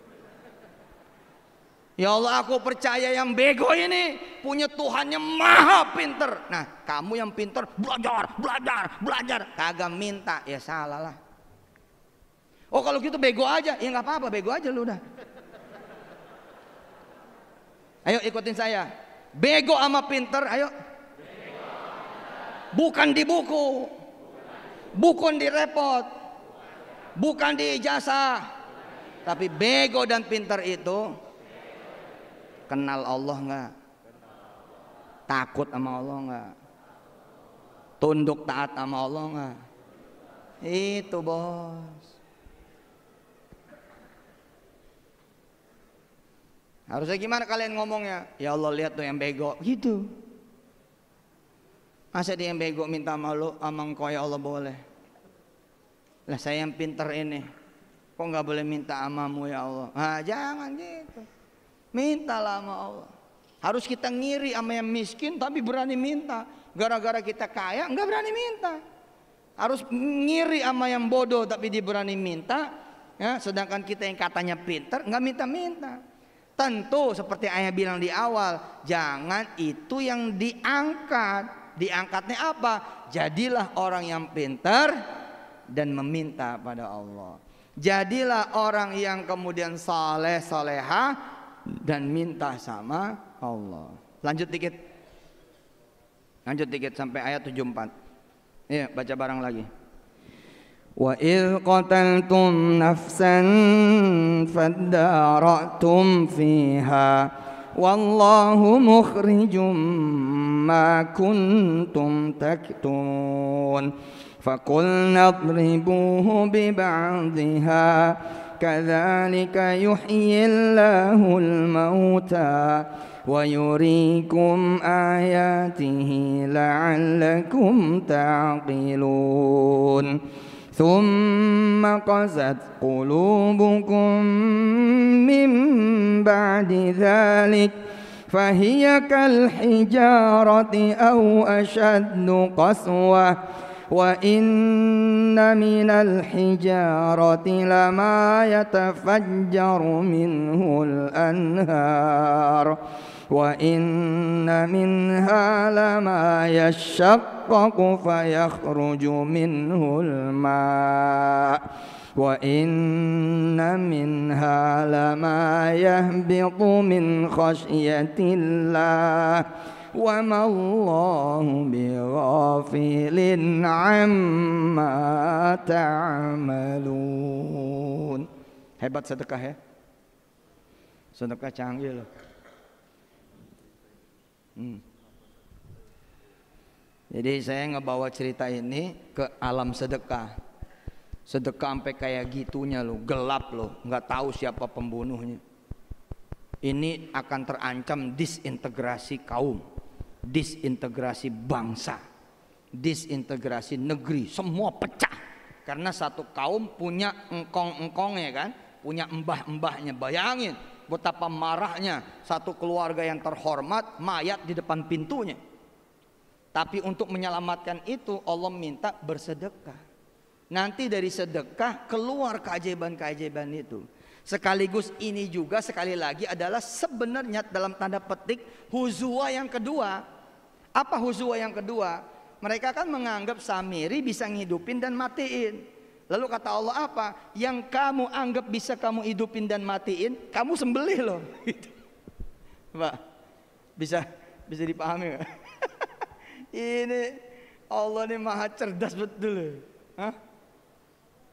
Ya Allah aku percaya yang bego ini punya Tuhan yang maha pinter. Nah kamu yang pinter belajar. Kagak minta ya salah lah. Oh kalau gitu bego aja. Ya gak apa-apa bego aja lu udah. Ayo ikutin saya. Bego sama pinter ayo. Bukan di buku. Bukan di repot. Bukan di ijazah. Tapi bego dan pinter itu kenal Allah enggak? Takut sama Allah enggak? Tunduk taat sama Allah enggak? Itu bos. Harusnya gimana kalian ngomongnya? Ya Allah lihat tuh yang bego gitu. Masa dia yang bego minta sama lu, sama engkau ya Allah boleh? Lah saya yang pinter ini, kok nggak boleh minta amamu ya Allah? Ah jangan gitu. Mintalah sama Allah. Harus kita ngiri sama yang miskin tapi berani minta. Gara-gara kita kaya nggak berani minta. Harus ngiri sama yang bodoh tapi dia berani minta. Ya, sedangkan kita yang katanya pintar nggak minta-minta. Tentu seperti ayah bilang di awal, jangan itu yang diangkat. Diangkatnya apa? Jadilah orang yang pintar dan meminta pada Allah. Jadilah orang yang kemudian saleh salehah dan minta sama Allah. Lanjut dikit sampai ayat 74. Iya, baca bareng lagi. Wa idh qataltum nafsan fadara'tum fiha wallahu mukhrijum ma kuntum taktumun faqulna idribuhu bi ba'dihha كذلك يحيي الله الموتى ويريكم آياته لعلكم تعقلون ثم قست قلوبكم من بعد ذلك فهي كالحجارة أو أشد قسوة وإن من الحجارة لما يتفجر منه الأنهار وإن منها لما يشقق فيخرج منه الماء وإن منها لما يهبط من خشية الله وما الله بغافل عما تعملون. Hebat sedekah ya. Sedekah canggih loh. Jadi saya ngebawa cerita ini ke alam sedekah. Sedekah sampai kayak gitunya loh, gelap loh, nggak tahu siapa pembunuhnya. Ini akan terancam disintegrasi kaum, disintegrasi bangsa, disintegrasi negeri, semua pecah. Karena satu kaum punya engkong-engkongnya kan, punya embah-embahnya. Bayangin betapa marahnya satu keluarga yang terhormat, mayat di depan pintunya. Tapi untuk menyelamatkan itu Allah minta bersedekah. Nanti dari sedekah keluar keajaiban-keajaiban itu. Sekaligus ini juga sekali lagi adalah sebenarnya dalam tanda petik huzwa yang kedua. Apa huzwa yang kedua? Mereka kan menganggap Samiri bisa ngidupin dan matiin. Lalu kata Allah apa? Yang kamu anggap bisa kamu hidupin dan matiin, kamu sembelih loh. Pak, bisa dipahami nggak? Ini Allah ini maha cerdas betul. Hah?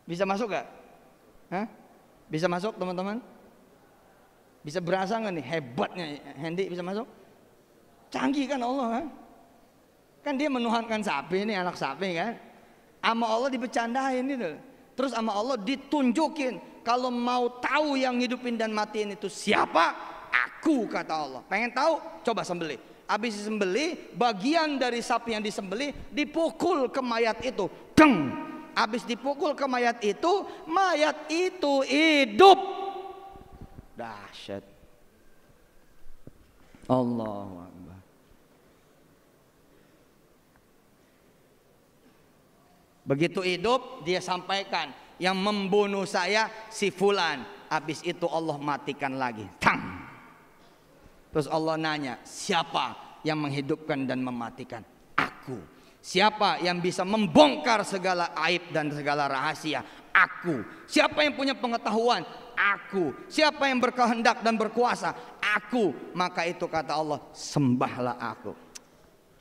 Bisa masuk gak? Hah? Bisa masuk teman-teman? Bisa berasa nggak nih hebatnya Hendy bisa masuk? Canggih kan Allah kan? Kan dia menuhankan sapi ini, anak sapi kan? Sama Allah dibecandain itu. Terus sama Allah ditunjukin kalau mau tahu yang hidupin dan matiin itu siapa? Aku, kata Allah. Pengen tahu? Coba sembelih. Habis disembelih, bagian dari sapi yang disembelih dipukul ke mayat itu. Deng! Habis dipukul ke mayat itu hidup. Dahsyat. Allahu Akbar. Begitu hidup dia sampaikan, yang membunuh saya si fulan. Habis itu Allah matikan lagi. Tang. Terus Allah nanya, siapa yang menghidupkan dan mematikan? Aku. Siapa yang bisa membongkar segala aib dan segala rahasia? Aku. Siapa yang punya pengetahuan? Aku. Siapa yang berkehendak dan berkuasa? Aku. Maka itu kata Allah, sembahlah aku.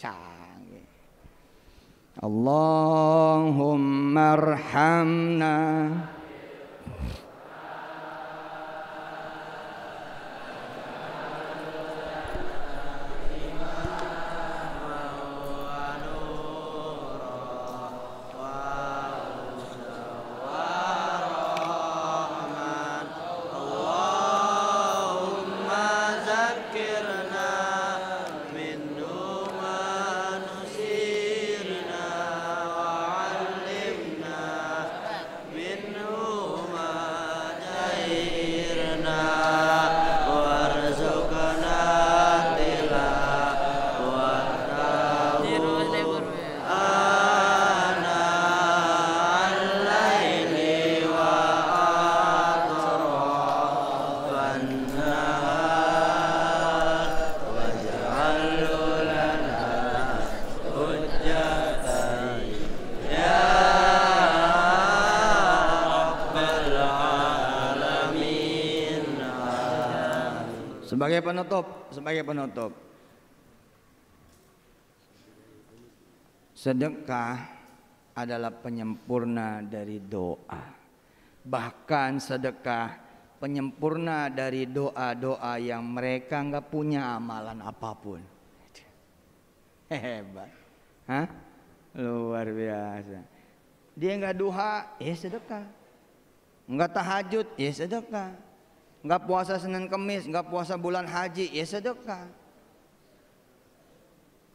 Canggih. Allahumma arhamna. Sebagai penutup, sedekah adalah penyempurna dari doa. Bahkan sedekah penyempurna dari doa-doa yang mereka nggak punya amalan apapun. Hebat, hah? Luar biasa. Dia nggak duha, ya sedekah. Nggak tahajud, ya sedekah. Nggak puasa Senin Kemis, nggak puasa bulan haji, ya sedekah.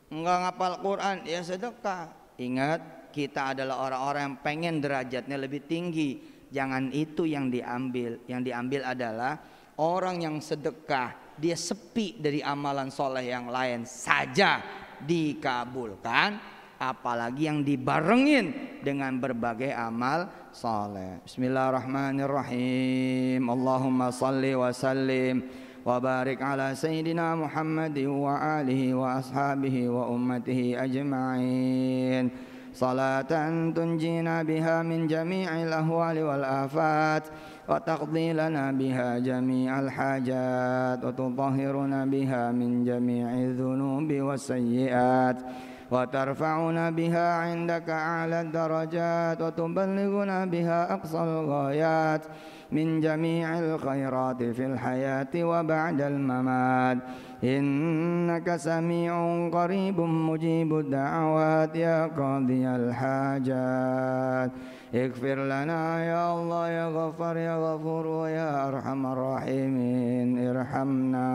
Nggak ngapal Quran, ya sedekah. Ingat, kita adalah orang-orang yang pengen derajatnya lebih tinggi. Jangan itu yang diambil. Yang diambil adalah orang yang sedekah, dia sepi dari amalan soleh yang lain saja dikabulkan. Apalagi yang dibarengin dengan berbagai amal saleh. Bismillahirrahmanirrahim. Allahumma salli wa sallim wa barik ala sayyidina Muhammad wa alihi wa ashabihi wa ummatihi ajma'in. Salatan tunjina biha min jami'il ahwali wal afat wa taqdi lana biha jami'al hajat wa tutahhiruna biha min jami'idz dzunubi was sayyi'at wa tarfa'una biha 'indaka 'ala darajat wa tuballighuna biha aqsal ghayat min jami'il khairati fil hayati wa ba'dal mamat. Innaka sami'un qaribun mujibud da'awat ya qadiyal hajat اغفر لنا يا الله يا غفار يا غفور ويا أرحم الراحمين ارحمنا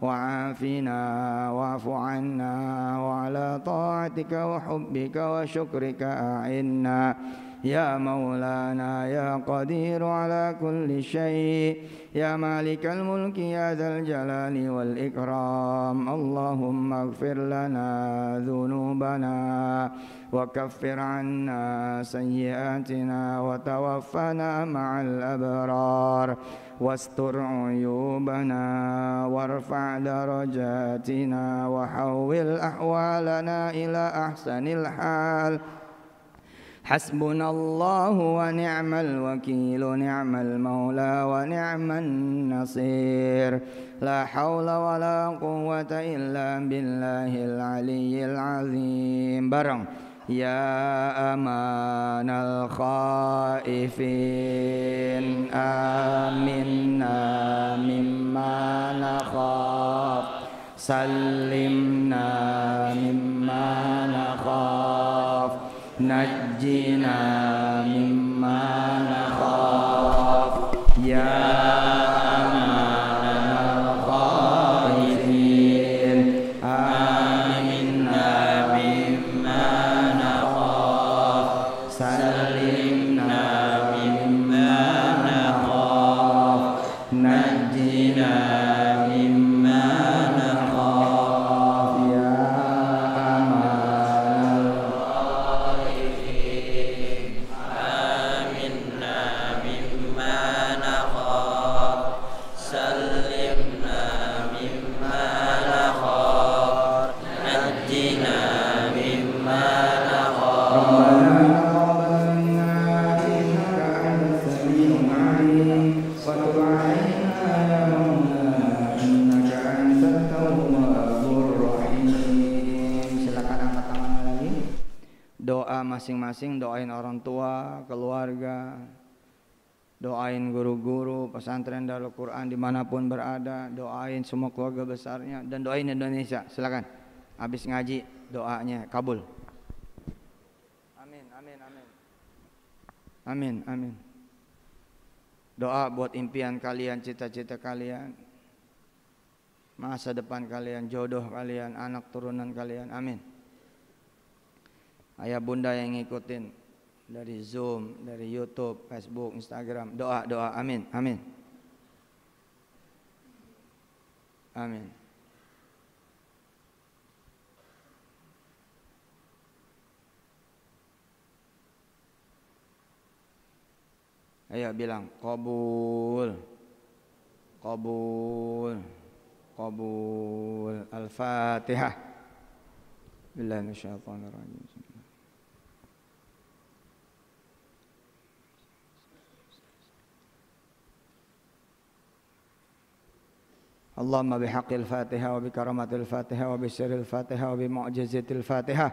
وعافنا واعف عنا وعلى طاعتك وحبك وشكرك أعنا يا مولانا يا قدير على كل شيء يا مالك الملك يا ذا الجلال والإكرام اللهم اغفر لنا ذنوبنا وكفر عنا سيئاتنا وتوفنا مع الأبرار واستر عيوبنا وارفع درجاتنا وحول أحوالنا إلى أحسن الحال حسبنا الله ونعم الوكيل نعم المولى ونعم النصير لا حول ولا قوة إلا بالله العلي العظيم برم يا أمان الخائفين آمنا مما نخاف سلمنا مما نخاف نجنا مما نخاف يا أمان الخائفين آمنا مما نخاف سلمنا مما نخاف نجنا مما نخاف يا أمان masing-masing doain orang tua, keluarga, doain guru-guru pesantren Darul Quran dimanapun berada, doain semua keluarga besarnya dan doain Indonesia. Silakan. Habis ngaji doanya kabul. Amin, amin, amin. Amin, amin. Doa buat impian kalian, cita-cita kalian, masa depan kalian, jodoh kalian, anak turunan kalian. Amin. Ayah bunda yang ngikutin dari Zoom, dari YouTube, Facebook, Instagram, doa, amin, amin. Amin. Ayo bilang qabul, qabul, qabul. Al-Fatihah. Billahi minasyaitonir rajim. Allahumma bihaqqil Fatiha wa bikaramatil Fatiha wa bisyarril Fatiha wa bimu'jizatil Fatiha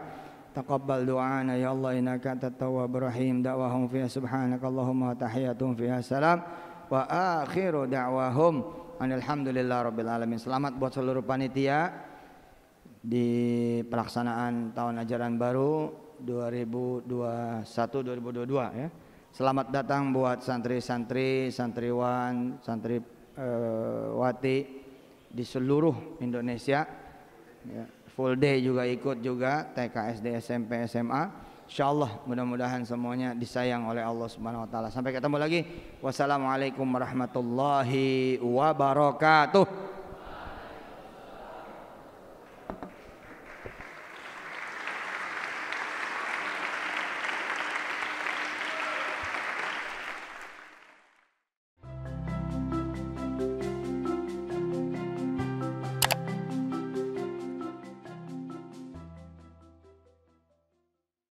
taqabbal du'ana ya Allah innaka antat tawwabur rahim da'wahum fiha subhanakallahumma wa tahiyyatuhum fiha salam wa akhiru da'wahum alhamdulillahi rabbil alamin. Selamat buat seluruh panitia di pelaksanaan tahun ajaran baru 2021-2022 ya. Selamat datang buat santri-santri, santriwan, santriwati di seluruh Indonesia ya, full day juga ikut juga TK, SD, SMP, SMA. Insyaallah mudah-mudahan semuanya disayang oleh Allah Subhanahu wa taala. Sampai ketemu lagi. Wassalamualaikum warahmatullahi wabarakatuh.